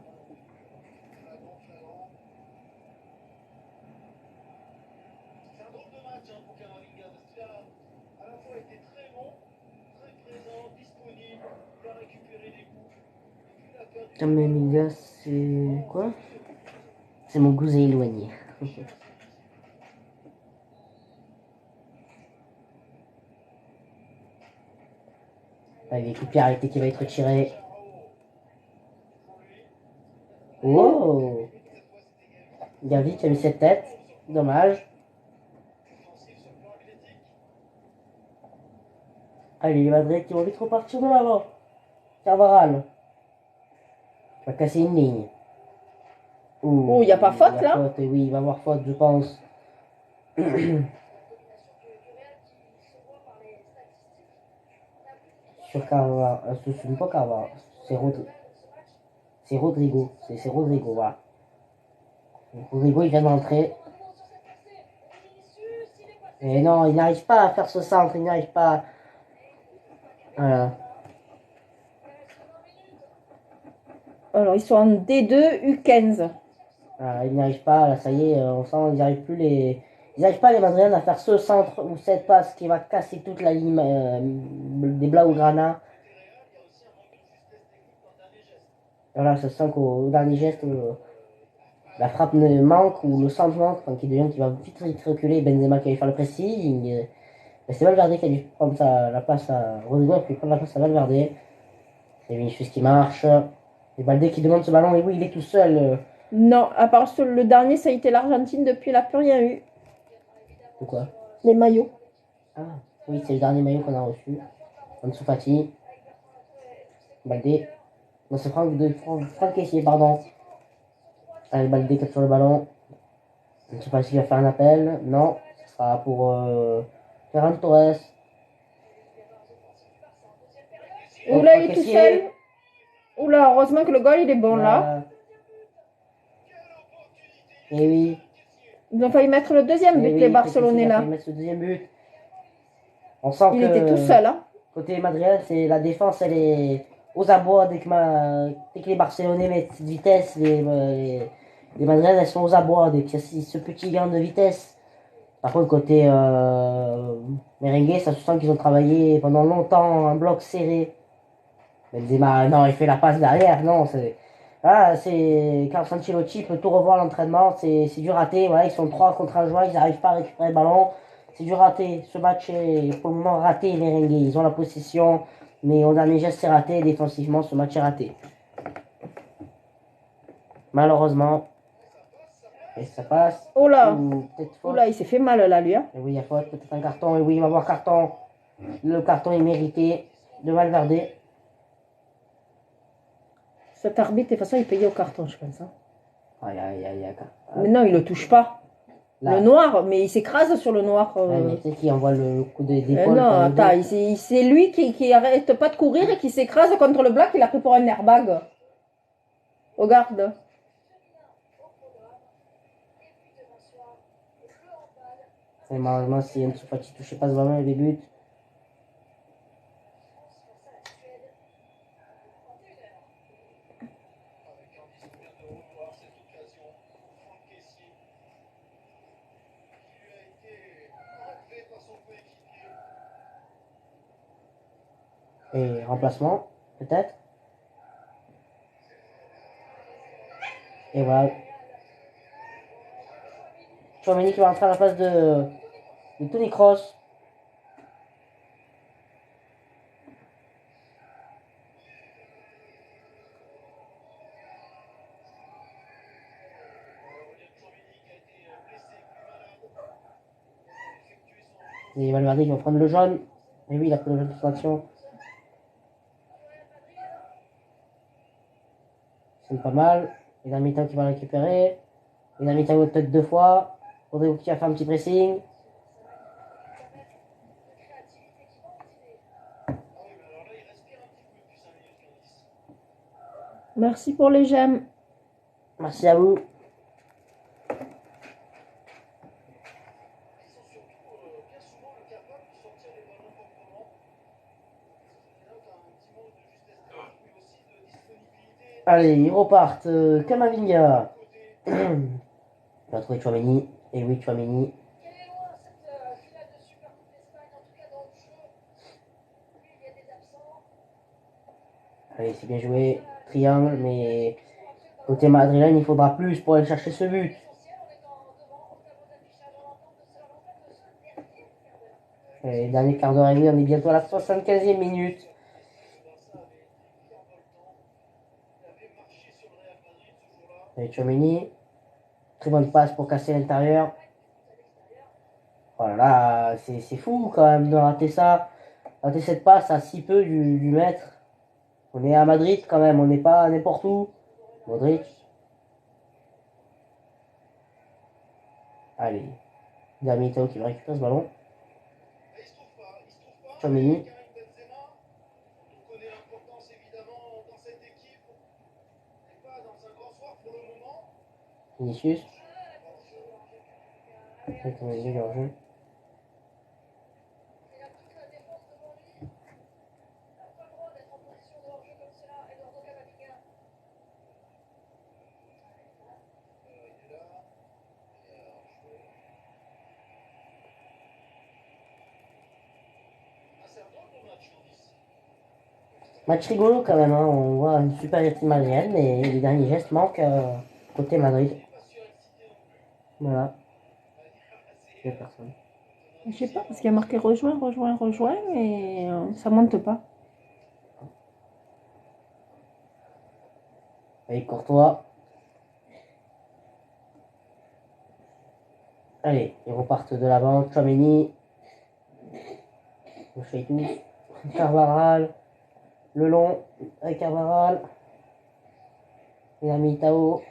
Camavinga, c'est quoi? C'est mon cousin éloigné. Avec coup de pied arrêté qui va être tiré. Oh! Gavi qui a mis cette tête. Dommage. Allez, les Madrid qui vont vite repartir de l'avant. Carvaral. Va casser une ligne. Oh, il n'y a pas faute là? Faute, oui, il va y avoir faute, je pense. Sur Carvaral. Ce n'est pas Carvaral. C'est Rodrigo. C'est Rodrigo. C'est Rodrigo, voilà. Donc, Rodrigo, il vient d'entrer. Et non, il n'arrive pas à faire ce centre. Il n'arrive pas. Voilà. Alors, ils sont en D2, U15. Ils n'y arrivent pas, là, ça y est, on sent ils n'arrivent plus les. Ils n'arrivent pas les Madrilènes à faire ce centre ou cette passe qui va casser toute la ligne des Blaugrana. Voilà, ça sent qu'au dernier geste, la frappe ne manque ou le centre manque, enfin, qui devient qui va vite reculer. Benzema qui allait faire le pressing. C'est Valverde qui a dû prendre la place à Rodrigo, puis prendre la place à Valverde. C'est Vinicius qui marche. Et Balde qui demande ce ballon, et oui, il est tout seul. Non, à part le dernier, ça a été l'Argentine. Depuis, il n'a plus rien eu. De quoi? Les maillots. Ah, oui, c'est le dernier maillot qu'on a reçu. Ansu Fati. Balde. Non, c'est Franck Kessié, pardon. Allez, Balde qui a toujours le ballon. Je ne sais pas s'il va faire un appel. Non, ce sera pour Ferran Torres. Oula, il est tout seul. Oula, heureusement que le goal, il est bon là. Et oui. Ils ont failli mettre le deuxième but, les Barcelonais là. Ils ont failli mettre ce deuxième but. On sent il était tout seul. Hein. Côté Madrid, c'est la défense, elle est aux abois dès que les Barcelonais mettent cette vitesse. Les Madrilènes, elles sont aux abois dès qu'il y a ce petit gain de vitesse. Par contre, côté merengue, ça se sent qu'ils ont travaillé pendant longtemps un bloc serré. Benzema, non, il fait la passe derrière. Non, c'est Carlo Ancelotti peut tout revoir l'entraînement. C'est du raté. Voilà, ils sont 3 contre 1 joueur, ils n'arrivent pas à récupérer le ballon. C'est du raté. Ce match est pour le moment raté, les merengues. Ils ont la possession, mais au dernier geste, c'est raté. Défensivement, ce match est raté. Malheureusement. Et ça passe. Oh là, oh là, il s'est fait mal là, lui. Hein. Et oui, il y a faute, peut-être un carton. Et oui, il va avoir carton. Le carton est mérité de Valverde. Cet arbitre, de toute façon, il payait au carton, je pense. Hein. Mais non, il le touche pas. Là. Le noir, mais il s'écrase sur le noir. Mais tu sais qui envoie le coup d'épaule. Non, attends, c'est lui qui arrête pas de courir et qui s'écrase contre le black, il a pris pour un airbag. Regarde. Et malheureusement, si Ansu Fati touchait pas ce ballon, il y avait but. Et remplacement, peut-être. Et voilà. Tchouaméni qui va rentrer à la place de Toni Kroos. Et Valverde qui va prendre le jaune. Et oui, il a pris le jaune de suspension. C'est pas mal. Et d'un mi-temps qui va récupérer. Et d'un mi-temps peut-être 2 fois. Rodrigo qui a fait un petit pressing. Merci pour les j'aime. Merci à vous. Allez, ils repartent. Kamavinga. Il va trouver Tchouaméni. Et oui, Tchouaméni. Allez, c'est bien joué. Triangle, mais côté madrilène, il faudra plus pour aller chercher ce but. Et dernier quart d'heure et demie, on est bientôt à la 75e minute. Et Tchouaméni. Très bonne passe pour casser l'intérieur. Voilà, c'est fou quand même de rater ça. Rater cette passe à si peu du maître. On est à Madrid quand même, on n'est pas n'importe où. Modric. Allez. Dermito qui va récupérer ce ballon. Tchouaméni. Vinicius. Match rigolo quand même, hein. On voit une supériorité madrienne, mais les derniers gestes manquent côté Madrid. Voilà. Il y a personne. Je sais pas, parce qu'il y a marqué rejoint, rejoint, rejoint, mais ça monte pas. Allez, Courtois. Allez, ils repartent de l'avant. Tchouaméni. On fait tout. Carvajal. Le long avec Carvajal. Il a mis Tao.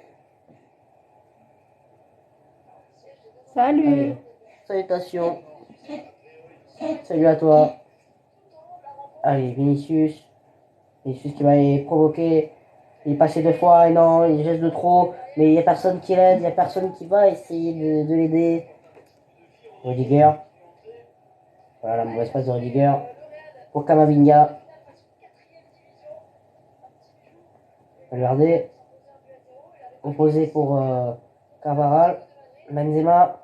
Salut. Allez. Salutations. Salut à toi. Allez, Vinicius. Vinicius qui va les provoquer. Il est passé 2 fois et non, il geste de trop. Mais il n'y a personne qui l'aide, il n'y a personne qui va essayer de l'aider. Rudiger. Voilà la mauvaise passe de Rudiger. Pour Camavinga. Valverde. Opposé pour Carvajal. Benzema.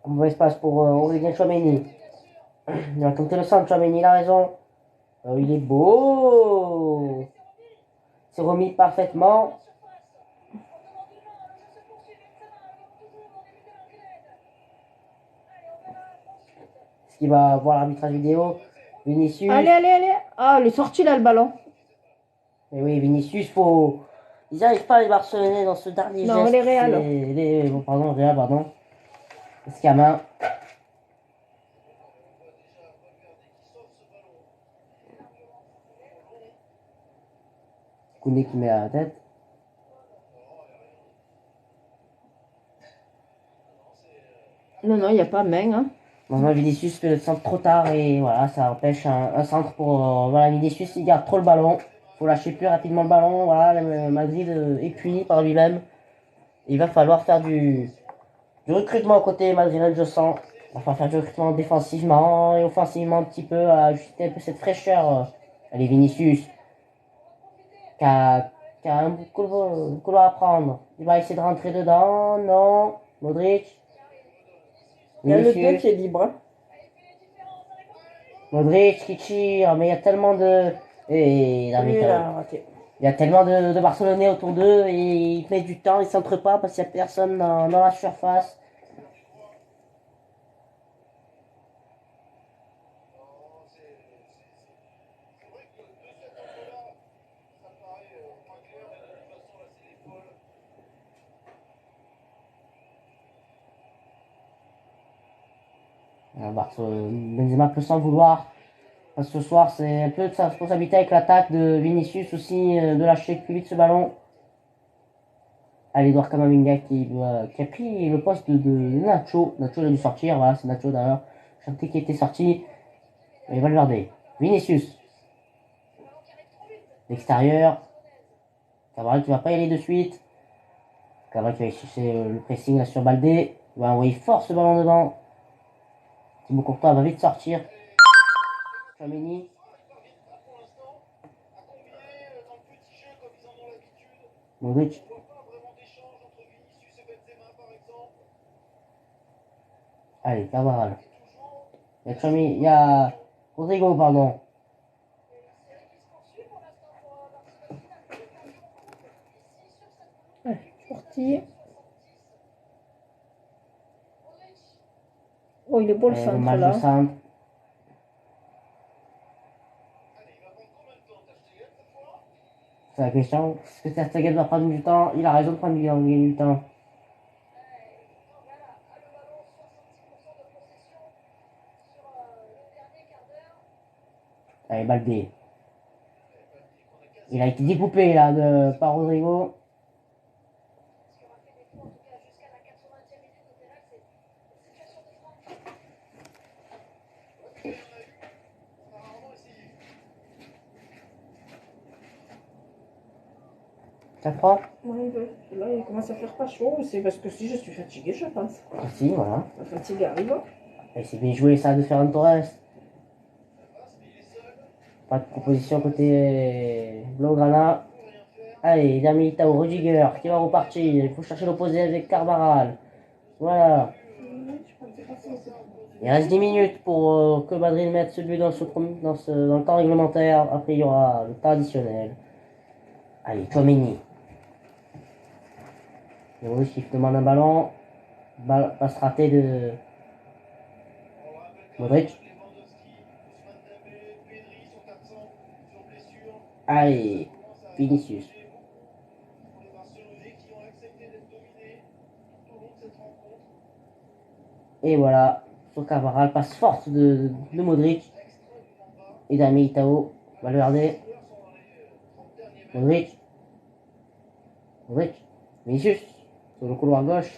Un mauvais passe pour Aurélien Tchouaméni. Il va tenter le centre, Tchouaméni, il a raison. Il est beau. C'est remis parfaitement. Est-ce qu'il va voir l'arbitrage vidéo? Vinicius. Allez, allez, allez. Ah, il est sorti là le ballon. Mais oui, Vinicius, faut. Ils n'arrivent pas les Barcelonais dans ce dernier Non, geste. les Real. Bon, pardon, Real, pardon. Escamin. Koundé qui met à la tête. Non, non, il n'y a pas main. Hein. Normalement, Vinicius fait le centre trop tard et voilà, ça empêche un centre pour. Voilà, Vinicius il garde trop le ballon. Faut lâcher plus rapidement le ballon. Voilà, le Madrid est puni par lui-même. Il va falloir faire du recrutement côté madrilène, je sens. Il va falloir faire du recrutement défensivement et offensivement un petit peu, ajuster un peu cette fraîcheur. Allez, Vinicius. Qui a un bout de couloir à prendre. Il va essayer de rentrer dedans. Non. Modric. Il y a le 2 qui est libre. Modric qui tire, mais il y a tellement de. Et Lui, il a raté. il y a tellement de Barcelonais autour d'eux et ils mettent du temps, ils ne centrent pas parce qu'il n'y a personne dans la surface. Benzema peut s'en vouloir. Parce que ce soir, c'est un peu de sa responsabilité avec l'attaque de Vinicius aussi, de lâcher plus vite ce ballon. Allez, Edouard Camavinga qui a pris le poste de Nacho. Nacho il a dû sortir, voilà, c'est Nacho d'ailleurs. Chanté qui était sorti. Et Valverde. Vinicius. L'extérieur. Cavani qui va pas y aller de suite. Cavani qui va chercher le pressing là sur Baldé. Il va envoyer fort ce ballon devant. Thibaut Courtois va vite sortir. Tchouaméni. Modric. Allez, Carvajal. Il y a Tchouaméni, il y a Rodrigo, pardon. Sorti. Oh, il est beau le centre Match là. de centre. C'est la question. Est-ce que Ter Stegen va prendre du temps? Il a raison de prendre du temps. Allez, Baldé. Il a été découpé là par Rodrigo. Ça prend? Oui, là, il commence à faire pas chaud. C'est parce que si je suis fatiguée, je pense. Si, voilà. La fatigue arrive. Et c'est bien joué ça de Ferran Torres. Pas de proposition côté Blaugrana. Allez, Militao, Rudiger qui va repartir. Il faut chercher l'opposé avec Carvajal. Voilà. Il reste 10 minutes pour que Madrid mette ce but dans le temps réglementaire. Après, il y aura le temps additionnel. Allez, Tchouaméni. Modric qui demande un ballon. Passe raté de Modric. Allez, Vinicius. Et voilà, sur Cavaral, passe forte de Modric. Et d'Ami Itao, Valverde. Modric. Modric. Vinicius, sur le couloir gauche.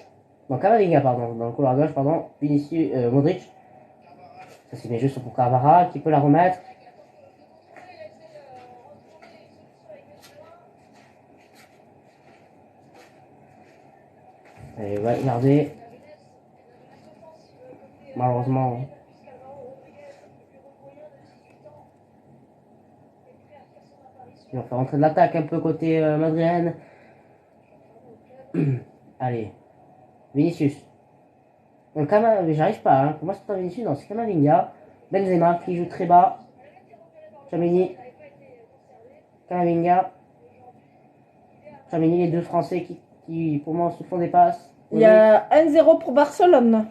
Non, Camavinga, pardon. Dans le couloir gauche, pardon. Vinicius, Modric. Ça, c'est bien juste pour Cavaral qui peut la remettre. Et va regarder. Malheureusement. Ils vont faire rentrer de l'attaque un peu côté madrilène. Allez. Vinicius. J'arrive pas. Hein. Pour moi, c'est pas Vinicius. Non, c'est Camavinga. Benzema qui joue très bas. Tchouaméni. Camavinga. Tchouaméni, les deux Français qui pour moi se font des passes. Il y a 1-0 pour Barcelone.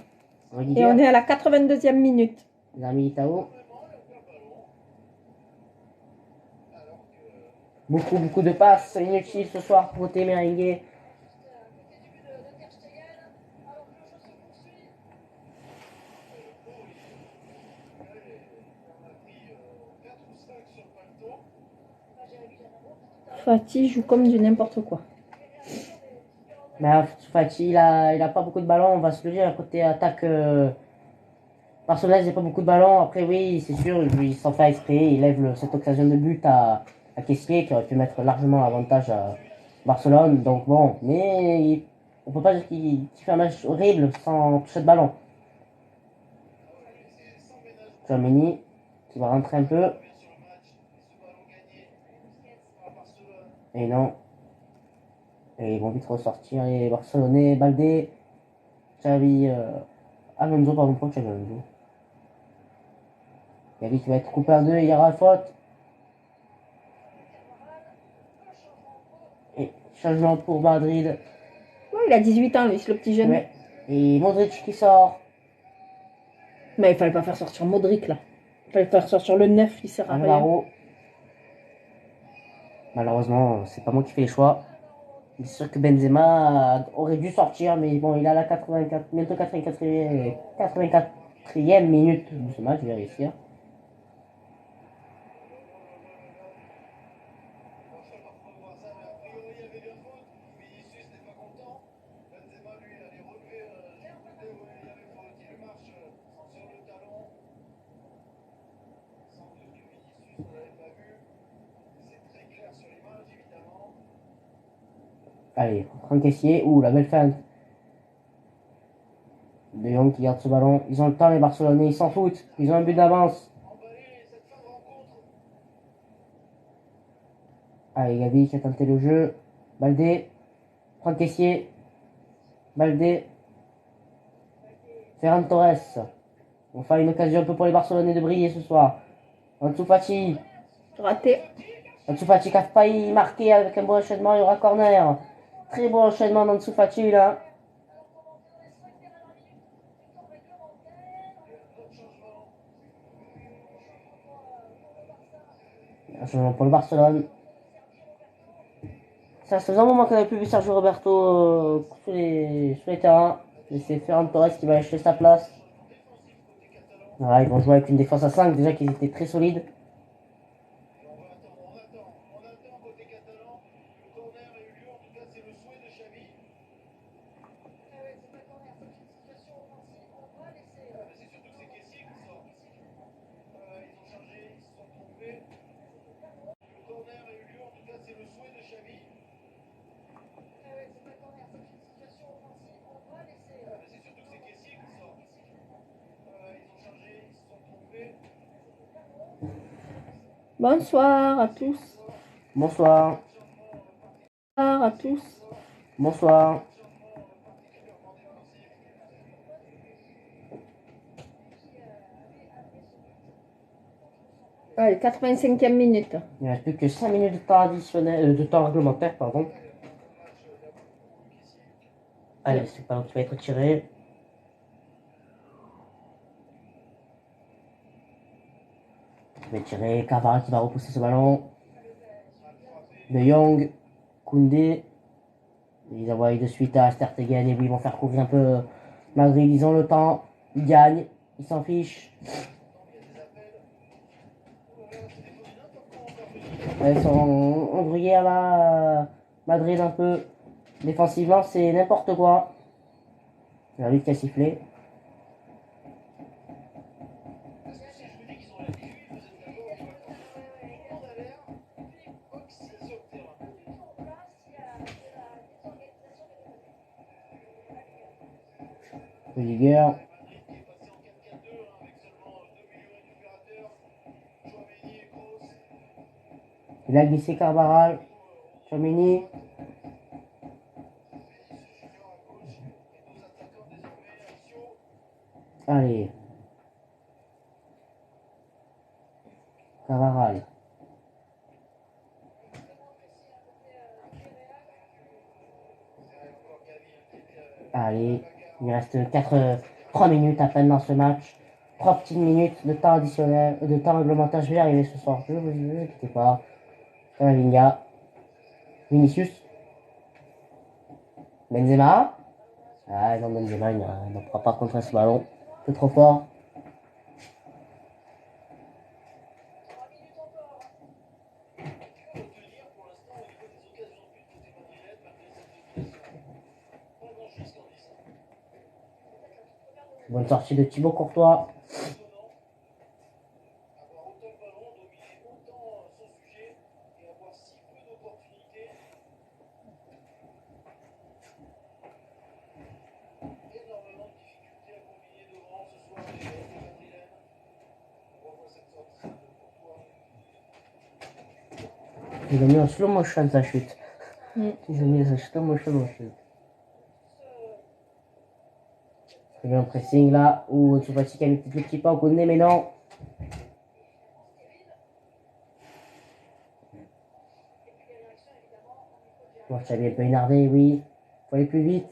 Rudiger. Et on est à la 82e minute. L'ami Itao. Beaucoup de passes inutiles ce soir pour côté merengue. Fati joue comme du n'importe quoi. Mais Fati, il a pas beaucoup de ballons, on va se le dire. Côté attaque Barcelone, il n'a pas beaucoup de ballons. Après, oui, c'est sûr, il s'en fait exprès. Il lève cette occasion de but à Kessié qui aurait pu mettre largement l'avantage à Barcelone. Donc bon, mais on peut pas dire qu'il fait un match horrible sans toucher de ballon. Tchouaméni qui va rentrer un peu. Et non. Et ils vont vite ressortir les Barcelonais, Baldé, Xavi, Alonso, pardon, pas Xavi Alonso. Xavi qui va être coupé en deux, il y aura faute. Et changement pour Madrid. Ouais, il a 18 ans, lui, c'est le petit jeune. Ouais. Et Modric qui sort. Mais il fallait pas faire sortir Modric, là. Il fallait faire sortir le 9, il sert à rien. Alvaro. Malheureusement, c'est pas moi qui fais les choix. C'est sûr que Benzema aurait dû sortir, mais bon, il a la 84, bientôt 84e minute de ce match, je vais vérifier. Allez, Franck Kessié. Ouh, la belle feinte. De Jong qui garde ce ballon. Ils ont le temps, les Barcelonais, ils s'en foutent. Ils ont un but d'avance. Allez, Gavi qui a tenté le jeu. Baldé. Franck Kessié. Baldé. Ferran Torres. On fait une occasion un peu pour les Barcelonais de briller ce soir. Ansu Fati. Raté. Ansu Fati qui a failli marquer avec un bon enchaînement. Il y aura corner. Très bon enchaînement d'Ansu Fati là. Un changement pour le Barcelone. Ça faisait un moment qu'on n'avait plus vu Sergio Roberto sur les terrains. Et c'est Ferran Torres qui va acheter sa place. Voilà, ils vont jouer avec une défense à 5, déjà qu'ils étaient très solides. Bonsoir à tous. Bonsoir. Bonsoir à tous. Bonsoir. Allez, 85e minute. Il ne reste plus que 5 minutes de temps additionnel, de temps réglementaire, pardon. Allez, c'est pas qui va être tiré. Il va tirer, Carvara qui va repousser ce ballon. De Jong, Koundé. Ils envoient de suite à Stertegen et oui, ils vont faire couvrir un peu Madrid. Ils ont le temps, ils gagnent, ils s'en fichent. Ils sont embrouillés à la Madrid un peu. Défensivement, c'est n'importe quoi. C'est la lutte qui a sifflé. Rudiger. Il a glissé Carvajal. Chomini. Allez. Carvajal. Allez. Il reste 3 minutes à peine dans ce match. 3 petites minutes de temps additionnel, de temps réglementaire. Je vais y arriver ce soir. Ne vous inquiétez pas. Camavinga. Vinicius. Benzema. Ah non, Benzema, il ne pourra pas contrer ce ballon. C'est trop fort. Bonne sortie de Thibaut Courtois. Ils ont mis en slow motion sa chute. Ils ont mis sa slow motion en chute. Très bien pressing là. Ouh, Tsubasi qui a mis le petit pas au Koundé, mais non. Bon, Xavi un peu énervé, oui. Faut aller plus vite.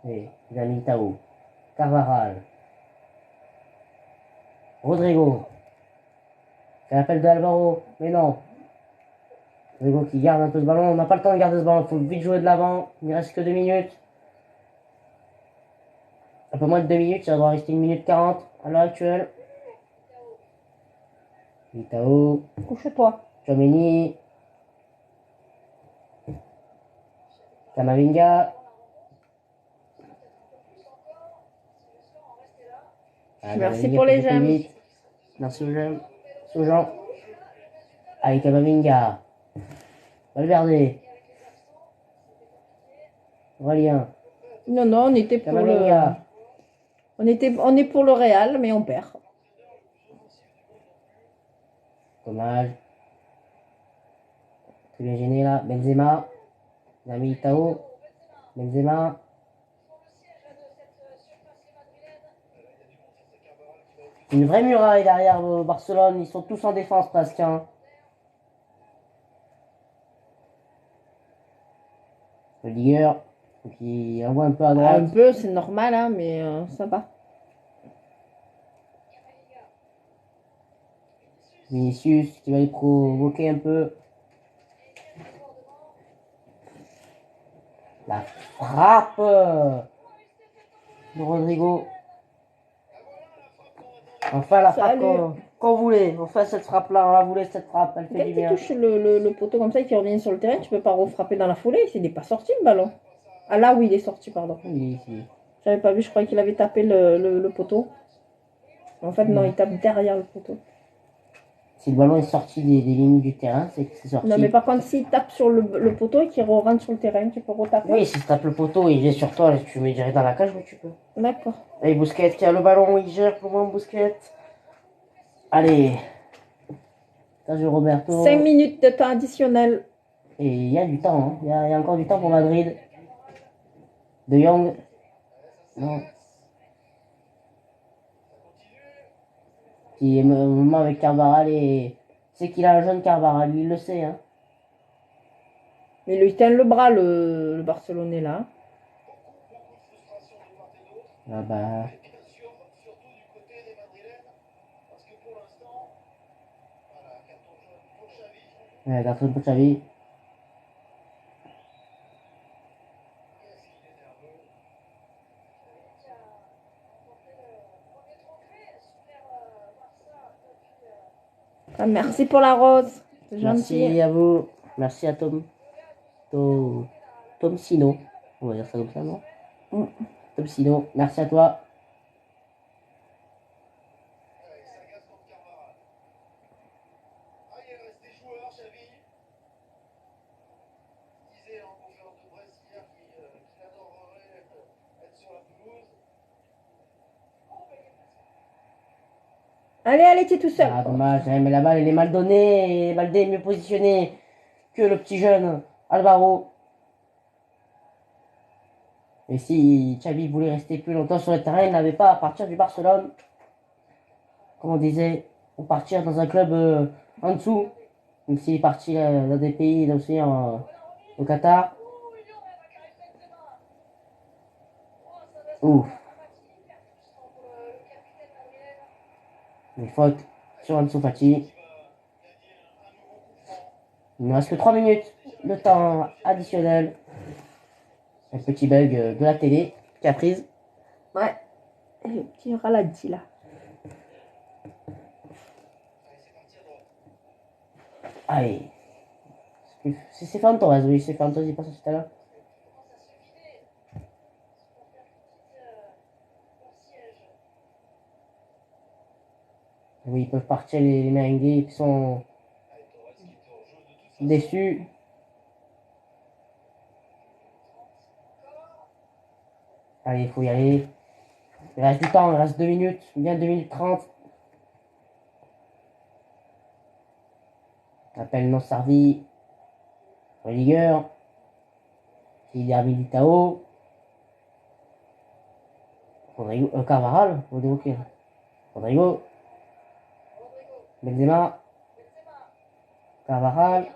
Et il a mis Tao. Carvajal. Rodrigo. C'est l'appel de Alvaro, mais non. Rodrigo qui garde un peu ce ballon. On n'a pas le temps de garder ce ballon. Il faut vite jouer de l'avant. Il ne reste que 2 minutes. Un peu moins de 2 minutes. Ça doit rester 1 minute 40 à l'heure actuelle. Tao. Couche-toi. Chomini. Kamavinga. Merci pour les j'aime. Merci aux j'aime. Aux gens. Allez, Kamavinga. Valverde. Aurélien. Non, non, on était pour Kamavinga. on est pour le Real, mais on perd. Dommage. Très bien gêné là. Benzema. Il a mis Tao. Benzema. Une vraie muraille derrière Barcelone. Ils sont tous en défense presque. Hein. Rudiger. Qui envoie un peu à droite. Un peu, c'est normal, hein, mais ça va. Vinicius qui va les provoquer un peu. La frappe de Rodrigo. Enfin la frappe qu'on voulait. Enfin cette frappe là, on la voulait cette frappe. Elle fait Quand du tu bien. touches le poteau comme ça et qu'il revient sur le terrain, tu peux pas refrapper dans la foulée. Il n'est pas sorti le ballon. Ah là oui, il est sorti, pardon. Oui, si. J'avais pas vu, je croyais qu'il avait tapé le poteau. En fait, non, il tape derrière le poteau. Si le ballon est sorti des limites du terrain, c'est que c'est sorti. Non, mais par contre, s'il tape sur le poteau et qu'il rentre sur le terrain, tu peux retaper. Oui, si tu tapes le poteau et il vient sur toi, tu mets direct dans la cage, oui, tu peux. D'accord. Allez, Bousquet qui a le ballon, il gère pour moi, Bousquet. Allez. Sergio Roberto. 5 minutes de temps additionnel. Et il y a du temps, hein. Il y a encore du temps pour Madrid. De Jong. Non. Petit moment avec Carvajal et c'est qu'il a un jeune Carvajal, il le sait. Hein. Mais il lui tient le bras, le Barcelonais, là. Ah bah. Ouais, carton pour Xavi. Ah, merci pour la rose. C'est gentil. Merci à vous. Merci à Tom Sino. On va dire ça comme ça, non Tom Sino, merci à toi. Allez, allez, tu es tout seul. Ah, dommage, hein, mais la balle elle est mal donnée et Baldé est mieux positionné que le petit jeune Alvaro. Et si Xavi voulait rester plus longtemps sur le terrain, il n'avait pas à partir du Barcelone. Comme on disait, ou partir dans un club en dessous. Même s'il est parti dans des pays aussi au Qatar. Ouf. Les fautes sur Ansu Fati. Il ne reste que 3 minutes de temps additionnel. Un petit bug de la télé qui a prise. Ouais. Et le petit ralenti, là. Allez. C'est Ferran Torres, oui, c'est Ferran Torres, il passe tout à l'heure. Oui, ils peuvent partir les merengues qui sont déçus. Allez, il faut y aller. Il reste du temps, il reste 2 minutes, bien 2 minutes 30. Appel non servi. Rudiger. Leader Militao. Rodrigo, Carvajal. Rodrigo. Benzema. Carvajal.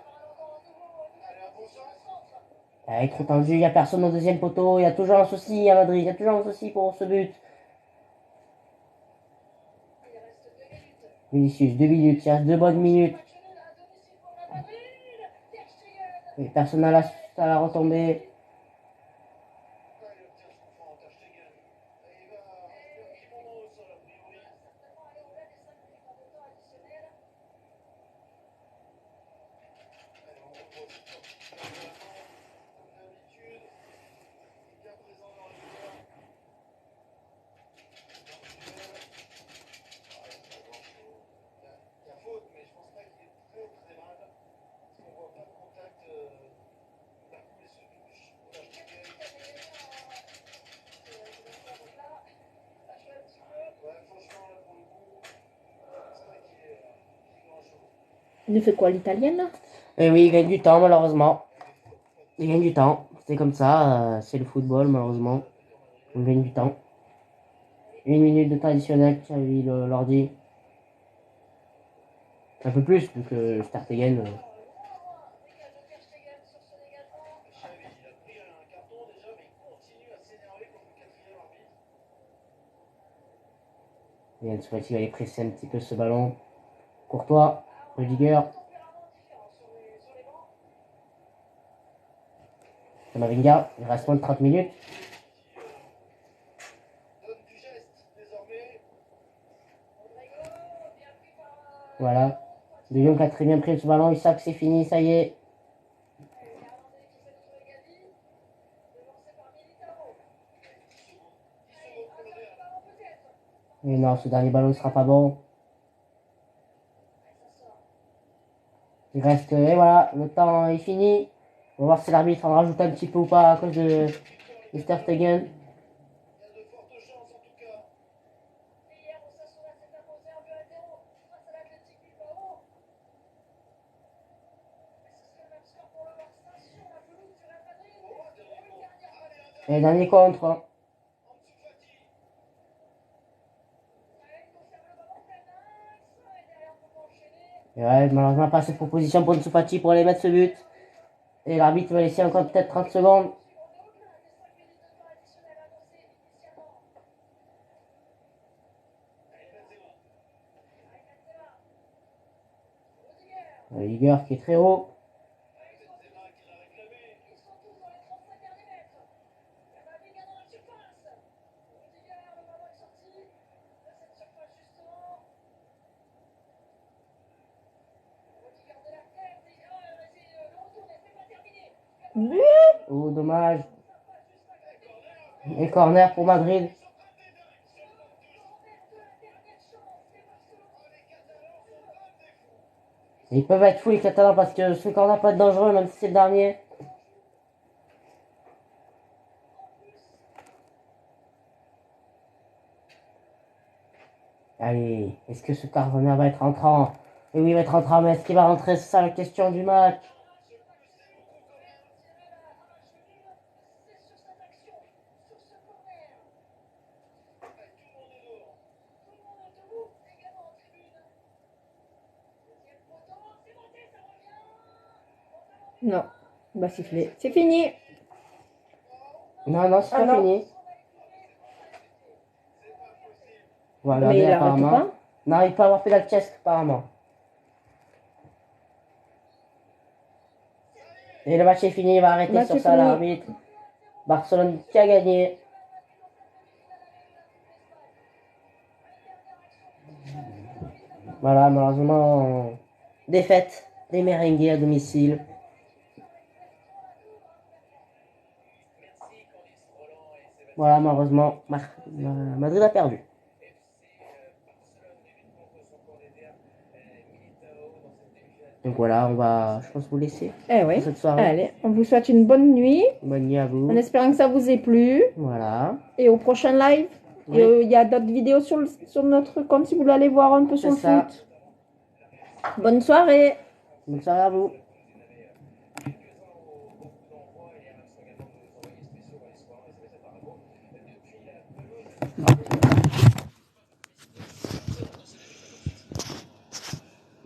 Il est trop tendu, il n'y a personne au deuxième poteau. Il y a toujours un souci à Madrid. Il y a toujours un souci pour ce but. Vinicius, 2 minutes. Il reste 2 bonnes minutes. Et personne n'a la retombée. Il fait quoi, l'italienne, là? Et oui, il gagne du temps, malheureusement. Il gagne du temps. C'est comme ça. C'est le football, malheureusement. On gagne du temps. 1 minute de temps additionnel, Xavi leur dit. Un peu plus, vu que Stegen. Et Ansu Fati va aller presser un petit peu ce ballon. Courtois, Rudiger. Camavinga, il reste moins de 30 minutes. Voilà. De Jong a très bien pris ce ballon, il sait que c'est fini, ça y est. Mais non, ce dernier ballon ne sera pas bon. Il reste, et voilà, le temps est fini. On va voir si l'arbitre en rajoute un petit peu ou pas à cause de Ter Stegen. Et dernier contre. Et ouais, malheureusement, pas cette proposition pour Ansu Fati pour aller mettre ce but. Et l'arbitre va laisser encore peut-être 30 secondes. Rudiger qui est très haut. Oh, dommage. Et corner pour Madrid. Et ils peuvent être fous les Catalans parce que ce corner peut être dangereux même si c'est le dernier. Allez, est-ce que ce corner va être entrant? Et oui, il va être entrant, mais est-ce qu'il va rentrer? C'est ça la question du match. Non, il va siffler. C'est fini. Non, non, c'est Ah, pas non. fini. On va Mais regarder il arrête apparemment. pas. Non, il peut avoir pénal chest apparemment. Et le match est fini, il va arrêter Match sur est ça fini. l'arbitre. Barcelone qui a gagné. Voilà, malheureusement, défaite des merengues à domicile. Voilà, malheureusement, Madrid a perdu. Donc voilà, on va, je pense, vous laisser Eh oui. pour cette soirée. Allez, on vous souhaite une bonne nuit. Bonne nuit à vous. En espérant que ça vous ait plu. Voilà. Et au prochain live. Oui. Il y a d'autres vidéos sur notre compte si vous voulez aller voir un peu sur le C'est ça. foot. Bonne soirée. Bonne soirée à vous.